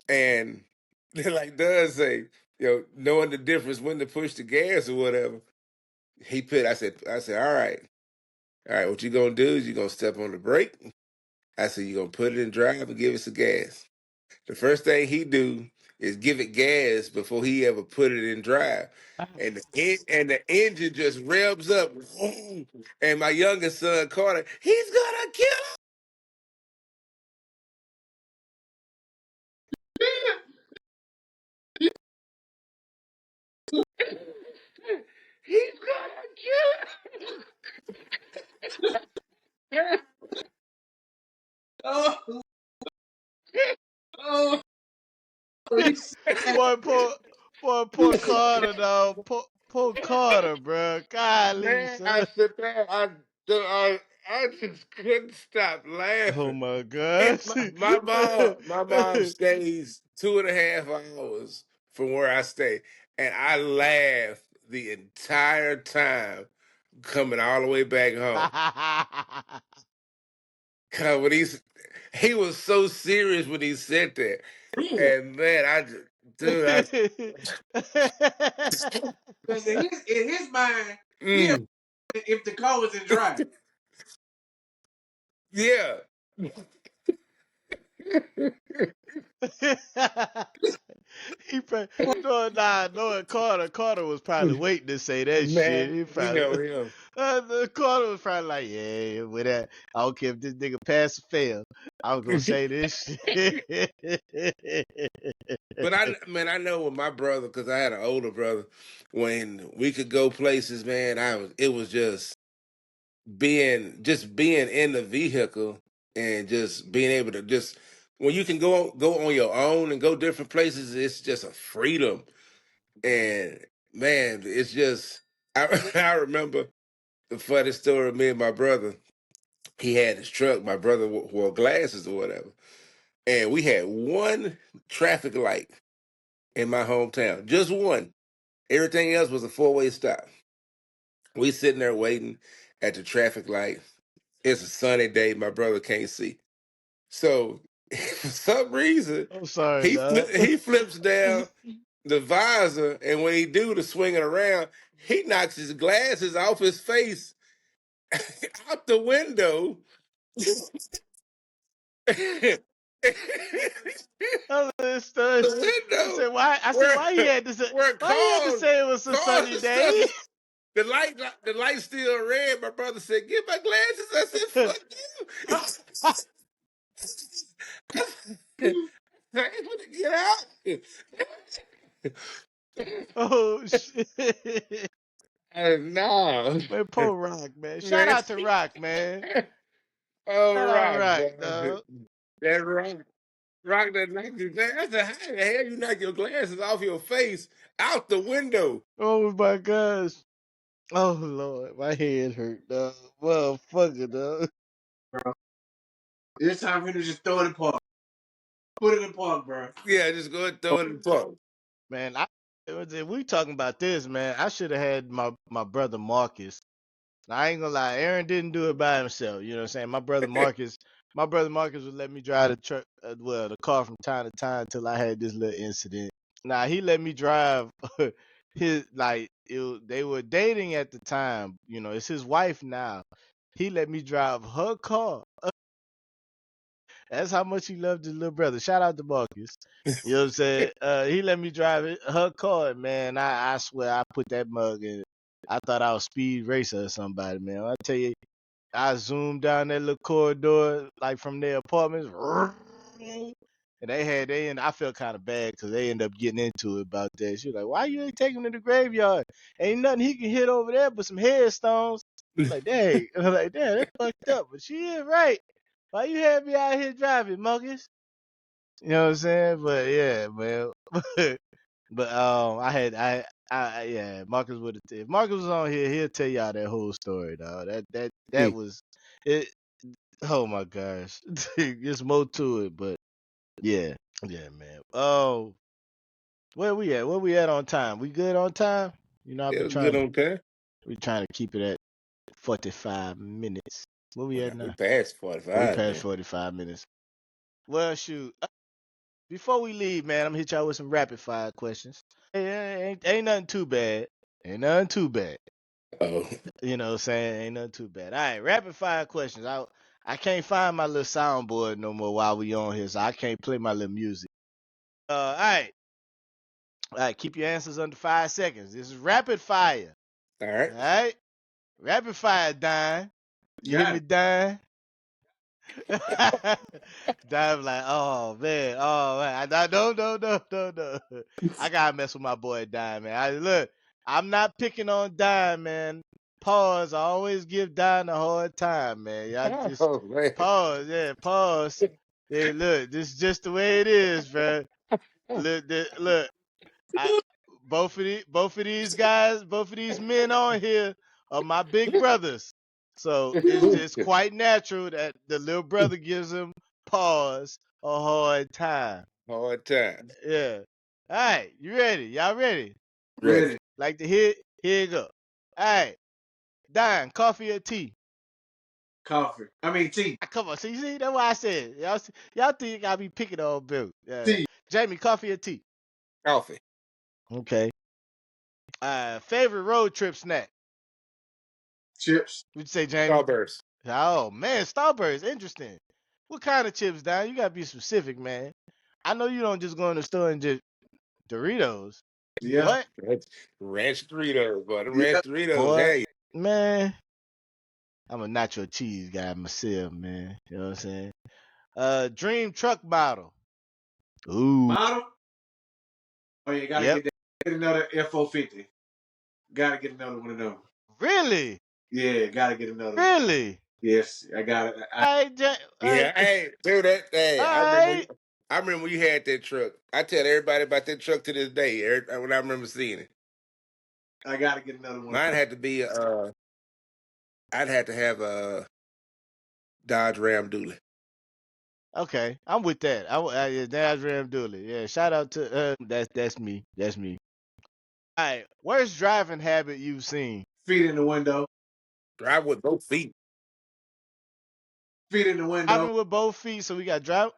and like does say, knowing the difference when to push the gas or whatever. He put, I said, all right, what you gonna do is you gonna step on the brake. I said, you gonna put it in drive and give it some gas. The first thing he do is give it gas before he ever put it in drive. And the engine just revs up. And my youngest son Carter, he's gonna kill him. He's gonna kill him. Oh, oh, he said, boy, poor Carter, dog. Poor Carter, bro. Golly, Man, I son. sit there, I just couldn't stop Oh laughing. my And gosh. my mom stays 2.5 hours from where I stay, and I laughed the entire time coming all the way back home. Cause he was so serious when he said that, damn. and man, dude, Because in his mind, he mm, if the car was in drive. yeah. he probably, knowing Carter was probably waiting to say that shit. Man, He you know probably him. the Carter was probably like, yeah, with that. I don't care if this nigga pass or fail. I was gonna say this shit. But I know with my brother, because I had an older brother, when we could go places, man, it was just being in the vehicle and just being able to just when you can go on your own and go different places, it's just a freedom. And man, it's just I I remember the funny story of me and my brother. He had his truck. My brother wore glasses or whatever, and we had one traffic light in my hometown, just one. Everything else was a four-way stop. We sitting there waiting at the traffic light. It's a sunny day. My brother can't see. So for some reason, I'm sorry, dog. he flips down the visor, and when he do the swinging around, he knocks his glasses off his face out the window. The I understood. I window said why? I said where why he had to say? where Why he had to say it was a cars sunny and day? stuff. The light still red. My brother said, "Get my glasses." I said, "Fuck you." I ain't gonna get out. Oh shit. No, Man, poor Rock, man. Shout man. out to Rock, man. Oh, Shout out to rock, Rock, boy. dog. That rock that knocked his glass. I said, how the hell you knock your glasses off your face out the window? Oh my gosh. Oh Lord, my head hurt, dog. Motherfucker, dog. It's time for him to just throw it in park. Put it in park, bro. Yeah, just go and throw it in the park. Man, if we talking about this, man, I should have had my brother Marcus. Now, I ain't gonna lie, Aaron didn't do it by himself. You know what I'm saying? My brother Marcus would let me drive the truck, the car from time to time till I had this little incident. Now he let me drive they were dating at the time. You know, it's his wife now. He let me drive her car. That's how much he loved his little brother. Shout out to Marcus. You know what I'm saying? He let me drive her car, man. I swear I put that mug in. I thought I was speed racer or somebody, man. I tell you, I zoomed down that little corridor, like from their apartments, and I felt kind of bad because they ended up getting into it about that. She was like, "Why you ain't taking him to the graveyard? Ain't nothing he can hit over there but some headstones." Like, dang, I'm like, damn, that's fucked up. But she is right. Why you have me out here driving, Marcus? You know what I'm saying? But yeah, man. Yeah, Marcus would have. If Marcus was on here, he'll tell y'all that whole story, dog. That was it. Oh my gosh, there's more to it, but yeah, yeah, man. Oh, where we at? Where we at on time? We good on time? You know, Yeah, good on time. we trying to keep it at 45 minutes. Where we at We now? passed We 45, passed man. 45 minutes. Well, shoot. Before we leave, man, I'm gonna hit y'all with some rapid fire questions. Ain't nothing too bad. Ain't nothing too bad. Oh, You know what I'm saying? Ain't nothing too bad. All right, rapid fire questions. I can't find my little soundboard no more while we on here, so I can't play my little music. All right. All right, keep your answers under 5 seconds. This is rapid fire. all All right. right? Rapid fire, Don. You hear Got me, it. Don? Dive like, oh man, no. I gotta mess with my boy Dime, man. Look, I'm not picking on Dime, man. Pause. I always give Dime a hard time, man. Y'all just Oh, man. pause, yeah, pause. Yeah, look, this is just the way it is, bro. Look, I both of these guys, both of these men on here are my big brothers. So it's just quite natural that the little brother gives him pause a hard time. Hard time. Yeah. All right, you ready? Y'all ready? Ready. Ready. Like to hit? Here you go. All right, Don, coffee or tea? Coffee. I mean tea. Come on, see, that's why I said y'all think I be picking on Bill. Tea. Jamie, coffee or tea? Coffee. Okay. Favorite road trip snack? Chips. What'd you say, Jamie? Starburst. Oh man, Starburst, interesting. What kind of chips, Don? You gotta be specific, man. I know you don't just go in the store and just Doritos. Yeah. What? That's Ranch Doritos, boy. The Yeah. Ranch Doritos, Boy, hey. man, I'm a nacho cheese guy myself, man. You know what I'm saying? Dream truck model. Ooh. Model. Oh yeah, gotta Yep. get that. Get another F450. Gotta get another one of them. Really? Yeah, gotta get another one. Really? Yes, I got it. Yeah, hey, dude, All hey, right. I remember when you had that truck. I tell everybody about that truck to this day, when I remember seeing it. I gotta get another one. Mine had to be I'd have to have a Dodge Ram Dually. Okay, I'm with that. Yeah, that's Ram Dooley. Yeah, shout out to that's me. That's me. All right, worst driving habit you've seen? Feet in the window. Drive with both feet. Feet in the window. Driving with both feet, so we got drive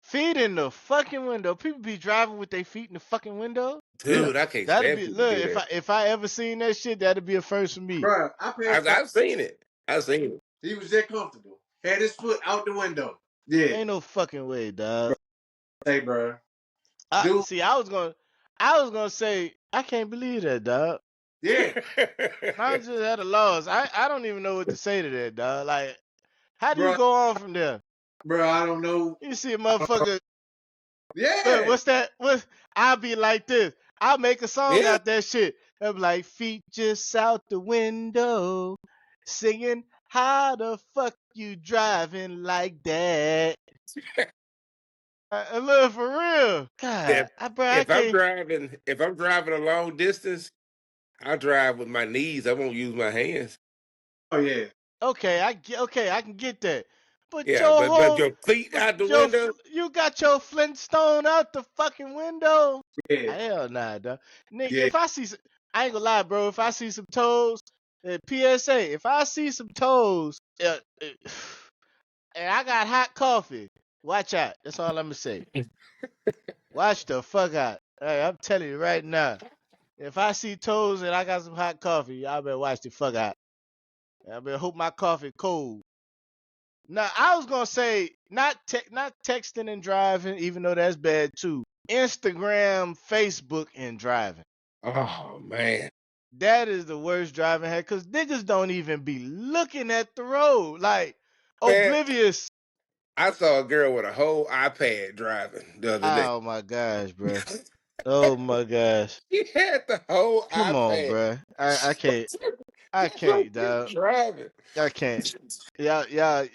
feet in the fucking window. People be driving with their feet in the fucking window. Yeah. Dude, I can't That'd stand be people look. do that. If I ever seen that shit, that'd be a first for me. Bruh, I passed by. I've seen it. I've seen it. He was that comfortable. Had his foot out the window. Yeah. Ain't no fucking way, dog. Hey, bruh. I Dude. see. I was gonna say I can't believe that, dog. Yeah. I just at a loss. I don't even know what to say to that, dog. Like, how do you Bruh, go on from there? I don't know. You see a motherfucker. Look, Yeah. what's that? I'll be like this. I'll make a song Yeah. out that shit. I'll be like, feet just out the window, singing, how the fuck you driving like that? Look, for real. God, If I can't. if I'm driving a long distance, I drive with my knees. I won't use my hands. Oh, yeah. Okay, I can get that. Put Yeah, your but whole, your feet put out the your, window. you got your Flintstone out the fucking window. Yeah, Hell nah, dog. Nigga, yeah. if I see, I ain't gonna lie, bro. If I see some toes, PSA. If I see some toes, and I got hot coffee, watch out. That's all I'm gonna say. Watch the fuck out. Hey, I'm telling you right now. If I see toes and I got some hot coffee, y'all better watch the fuck out. I better hope my coffee cold. Now I was gonna say not texting and driving, even though that's bad too. Instagram, Facebook, and driving. Oh man, That is the worst driving hack because niggas don't even be looking at the road. Like man! oblivious. I saw a girl with a whole iPad driving the other day. Oh my gosh, bro. Oh my gosh. She had the whole Come on, iPad. bro. I can't. I Right can't, there dog. driving. I can't. Y'all,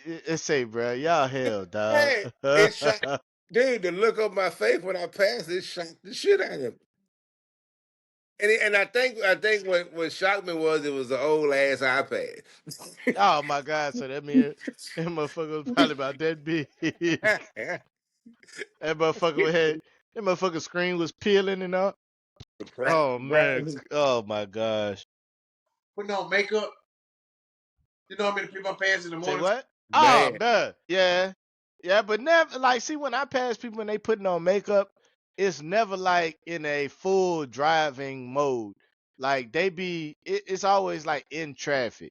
it say, bro. Y'all hell, dog. Hey, it shot, dude. The look on my face when I passed it shot the shit out of him. And I think what shocked me was it was an old ass iPad. Oh my god. So that means that motherfucker was probably about that big. That motherfucker had that motherfucker screen was peeling and all. Oh man. Oh my gosh. Putting on makeup. You know how many people I pass in the Say morning? what? Oh Man, man. Yeah. Yeah, but never like see when I pass people and they putting on makeup, it's never like in a full driving mode. Like it's always like in traffic.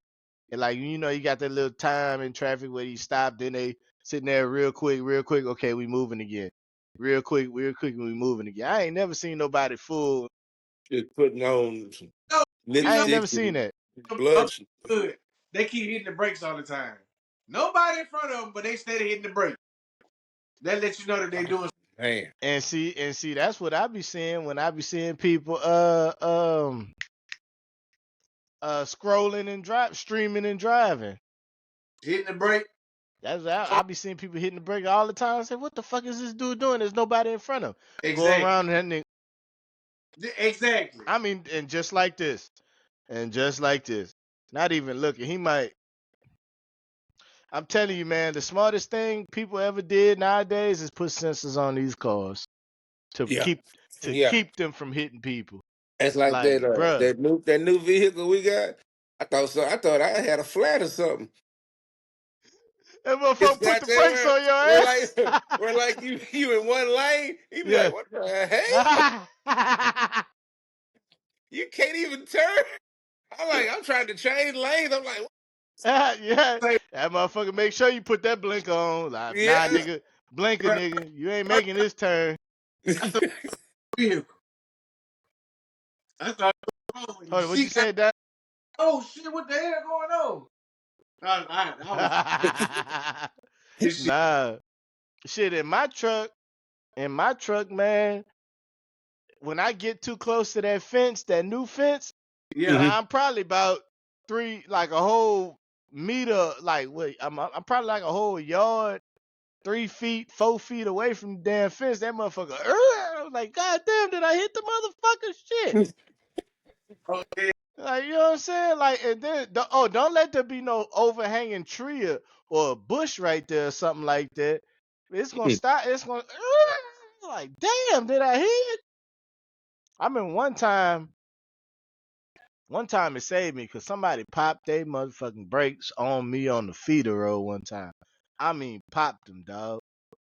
And like you got that little time in traffic where you stop, then they sitting there real quick, okay, we moving again. Real quick, we moving again. I ain't never seen nobody full. just putting on some No, you I know ain't never lipstick seen and that. blood. good. They keep hitting the brakes all the time. Nobody in front of them, but they steady hitting the brakes. That lets you know that they Oh, doing. man, And see that's what I be seeing when I be seeing people scrolling and streaming and driving. Hitting the brake. That's I be seeing people hitting the brake all the time. I say, what the fuck is this dude doing? There's nobody in front of him. Go Exactly. around and that nigga. Exactly. I mean, and just like this, and just like this, not even looking. He might. I'm telling you, man, the smartest thing people ever did nowadays is put sensors on these cars to yeah, keep yeah. them from hitting people. It's like Like, that bruh, that new vehicle we got. I thought so. I thought I had a flat or something. that It's motherfucker put got the that brakes where on your we're ass. like we're like you in one lane. You be Yeah. like, what the hell? You can't even turn. I'm trying to change lanes. I'm like, Yeah, Say, that motherfucker. Make sure you put that blink on. Like, nah, yeah. nigga, blinker, bruh, nigga. You ain't making this turn. that's a vehicle. I thought, oh, Hold on, what you she got. said, that? Oh shit! What the hell going on? I was. This shit. Nah, shit. In my truck, man. When I get too close to that fence, that new fence, Yeah. Mhm. I'm probably about like a whole meter. Like, wait, I'm probably like a whole yard, 3 feet, 4 feet away from the damn fence. That motherfucker. I was like, God damn, did I hit the motherfucker? Shit. Oh yeah. Like, you know what I'm saying? Like, and then, don't let there be no overhanging tree or a bush right there or something like that. It's gonna stop. It's gonna, like, damn, did I hit it? I mean, one time it saved me because somebody popped their motherfucking brakes on me on the feeder road one time. I mean, popped them, dog.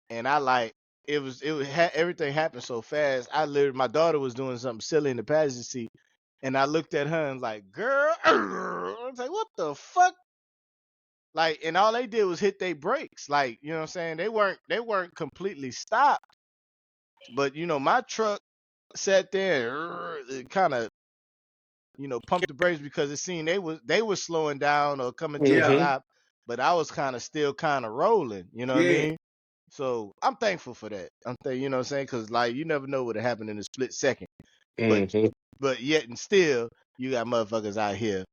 And I like, everything happened so fast. My daughter was doing something silly in the passenger seat. And I looked at her and like, girl, I was like, what the fuck? Like, and all they did was hit their brakes. Like, you know what I'm saying? They weren't completely stopped. But my truck sat there and kind of, pumped the brakes because it seemed they were slowing down or coming to a Yeah. Mhm. stop. But I was still kind of rolling. You know what I Yeah. mean? So I'm thankful for that. You know what I'm saying? Because like you never know what happened in a split second. But Mhm. but yet and still, you got motherfuckers out here.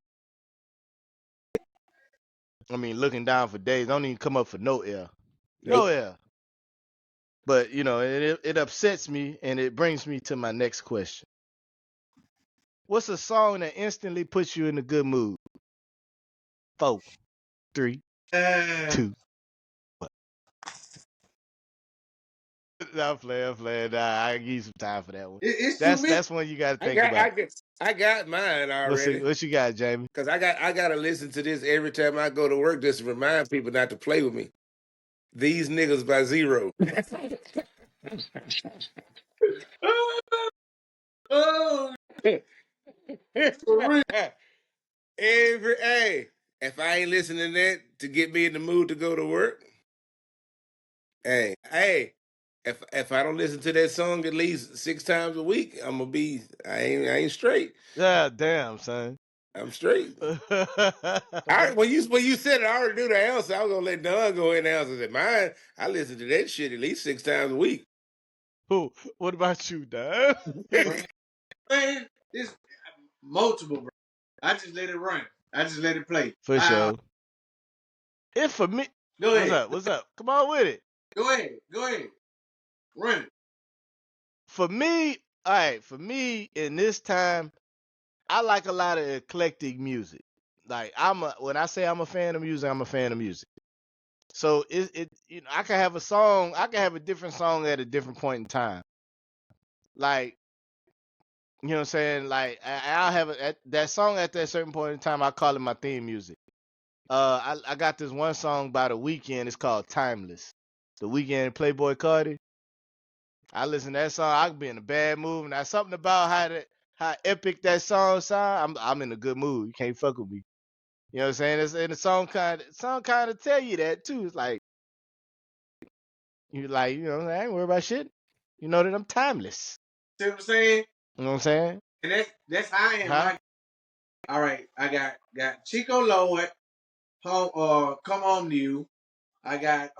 I mean, looking down for days. Don't even come up for no air. No Nope. air. But it upsets me and it brings me to my next question. What's a song that instantly puts you in a good mood? 4, 3, Uh, 2. No, play. Nah, I give you some time for that one. It's too many. That's one you got to I think got about. I got mine already. What you got, Jamie? Cause I gotta listen to this every time I go to work just to remind people not to play with me. These niggas by zero. Oh, for real. Every hey, if I ain't listening to that to get me in the mood to go to work, hey, if I don't listen to that song at least 6 times a week, I'm gonna be I ain't straight. Yeah, damn, son. I'm straight. When you said it, I already knew the answer. I was gonna let Don go in and answer that. Mine, I listen to that shit at least 6 times a week. Who? What about you, Dad? Man, it's multiple, bro. I just let it run. I just let it play. For sure. If for me, Go what's ahead. up? What's up? Come on with it. Go ahead. Go ahead. Run it. For me, all right. For me, in this time, I like a lot of eclectic music. Like when I say I'm a fan of music, I'm a fan of music. So I can have a song, I can have a different song at a different point in time. Like, you know what I'm saying? Like I'll have that song at that certain point in time. I call it my theme music. I got this one song by The Weeknd. It's called Timeless. The Weeknd and Playboy Cardi. I listen to that song. I can be in a bad mood. And that's something about how epic that song sound. I'm in a good mood. You can't fuck with me. You know what I'm saying? And the song kind of tell you that too. It's like I ain't worried about shit. You know that I'm timeless. See what I'm saying? You know what I'm saying? And that's how I am. Huh? All right, I got Chico Lord, Come Home to You. I got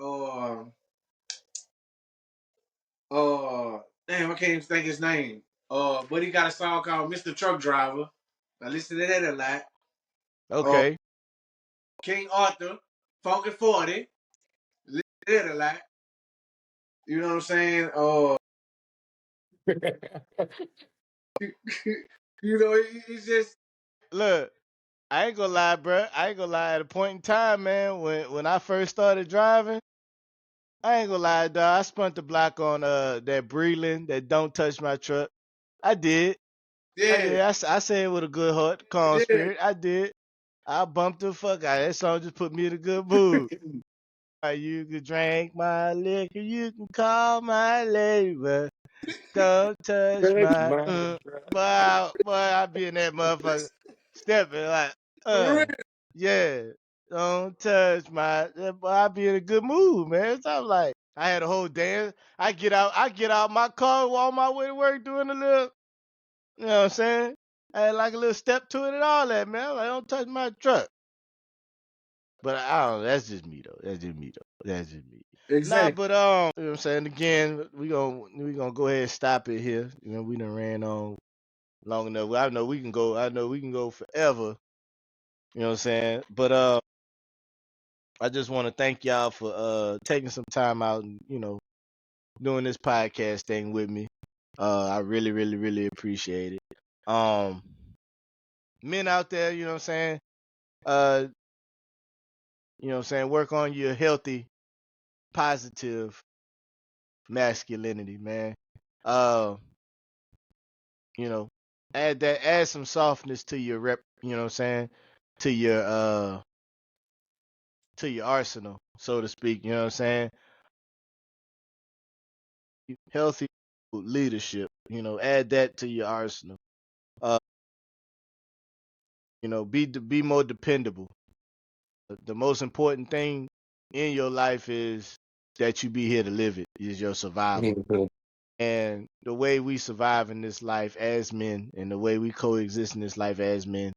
damn, I can't even think his name. But he got a song called Mr. Truck Driver. I listen to that a lot. Okay. King Arthur, Funky 40. Listen to that a lot. You know what I'm saying? You know, he's just Look, I ain't gonna lie, bro. I ain't gonna lie. At a point in time, man, when I first started driving, I ain't gonna lie, dog. I spun the block on that Breland, that Don't Touch My Truck. I did. yeah, I say it with a good heart, calm yeah. spirit. I did. I bumped the fuck out. That song just put me in a good mood. You can drink my liquor, you can call my labor. Don't touch That's my my boy, I be in that motherfucker stepping like For real. yeah. Don't touch my boy, I be in a good mood, man. So I'm like, I had a whole dance. I get out my car, on my way to work doing a little, you know what I'm saying? I had like a little step to it and all that, man. I'm like, don't touch my truck. But I don't know, that's just me though. That's just me though. That's just me. Nah, Exactly. but you know what I'm saying? Again, we gonna go ahead and stop it here. You know, we done ran on long enough. I know we can go forever. You know what I'm saying? But I just want to thank y'all for taking some time out and, doing this podcast thing with me. I really, really, really appreciate it. Um Men out there, you know what I'm saying? Uh, you know what I'm saying, work on your healthy, positive masculinity, man. Uh, you know, add some softness to your you know what I'm saying, to your arsenal, so to speak, you know what I'm saying? Healthy leadership, add that to your arsenal. Uh, be more dependable. The most important thing in your life is that you be here to live it, is your survival. And the way we survive in this life as men and the way we coexist in this life as men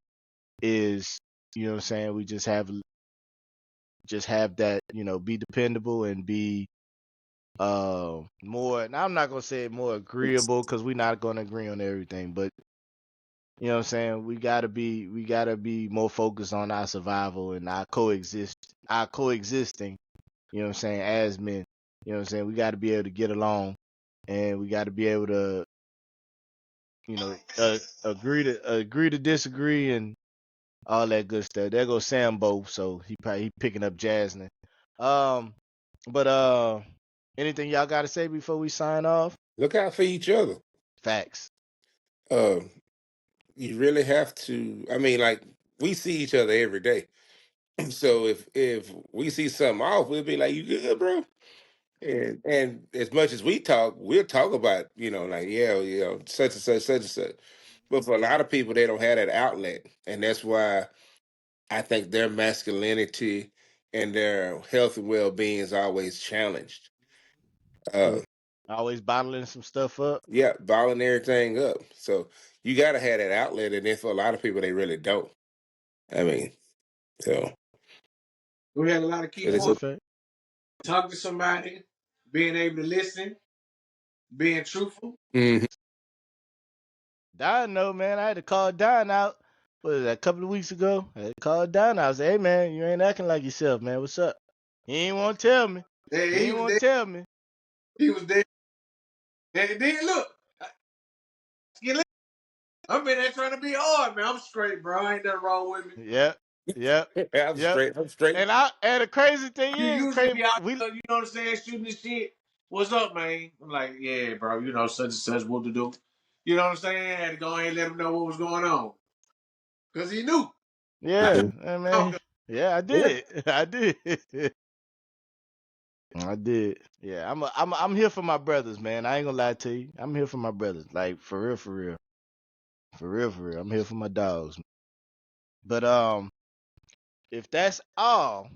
is, you know what I'm saying, we just have that, be dependable and be more, and I'm not gonna say more agreeable because we're not gonna agree on everything, but you know what I'm saying, we gotta be more focused on our survival and our coexisting, you know what I'm saying, as men. You know what I'm saying? We gotta be able to get along and we gotta be able to, agree to disagree and all that good stuff. There goes Sambo, so he picking up Jasmine. Um, but Anything y'all got to say before we sign off? Look out for each other. Facts. Uh, you really have to. I mean, like we see each other every day. So if we see something off, we'll be like, "You good, bro?" And as much as we talk, we'll talk about, like, yeah, such and such, such and such. But for a lot of people, they don't have that outlet, and that's why I think their masculinity and their health and well being is always challenged. Uh, Always bottling some stuff up. yeah, bottling everything up. So you got to have that outlet, and then for a lot of people, they really don't. I mean, so We had a lot of key but it's That's points. fact. Talking to somebody, being able to listen, being truthful. Mhm. Don, no man, I had to call Don out. What was that? A couple of weeks ago, I had to call Don out. I said, "Hey man, you ain't acting like yourself, man. What's up?" He ain't want to tell me. Hey, He he ain't was want there. to tell me. He was there. And then look, I've been there trying to be hard, man. I'm straight, bro. Ain't nothing wrong with me. Yep, yep, I'm yep. straight. I'm straight. And the crazy thing You is, usually crazy. be out We there, you know what I'm saying, shooting the shit. What's up, man? I'm like, yeah, bro, such and such what to do. You know what I'm saying? I had to go ahead and let him know what was going on. Because he knew. Like, yeah, I mean, yeah, I Yeah. did. I did. I did. Yeah, I'm here for my brothers, man. I ain't gonna lie to you. I'm here for my brothers. Like for real, for real. For real, for real. I'm here for my dogs. But if that's all,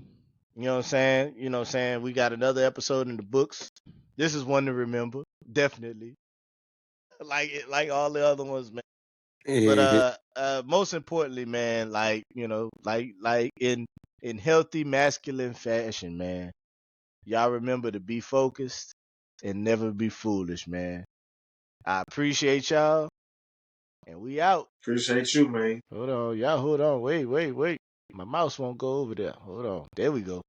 you know what I'm saying? You know what I'm saying? We got another episode in the books. This is one to remember. Definitely. Like all the other ones, man. But Mhm. most importantly, man, like, like in healthy masculine fashion, man. Y'all remember to be focused and never be foolish, man. I appreciate y'all, and we out. appreciate you, man. Hold on, y'all. Hold on. Wait. My mouse won't go over there. Hold on. There we go.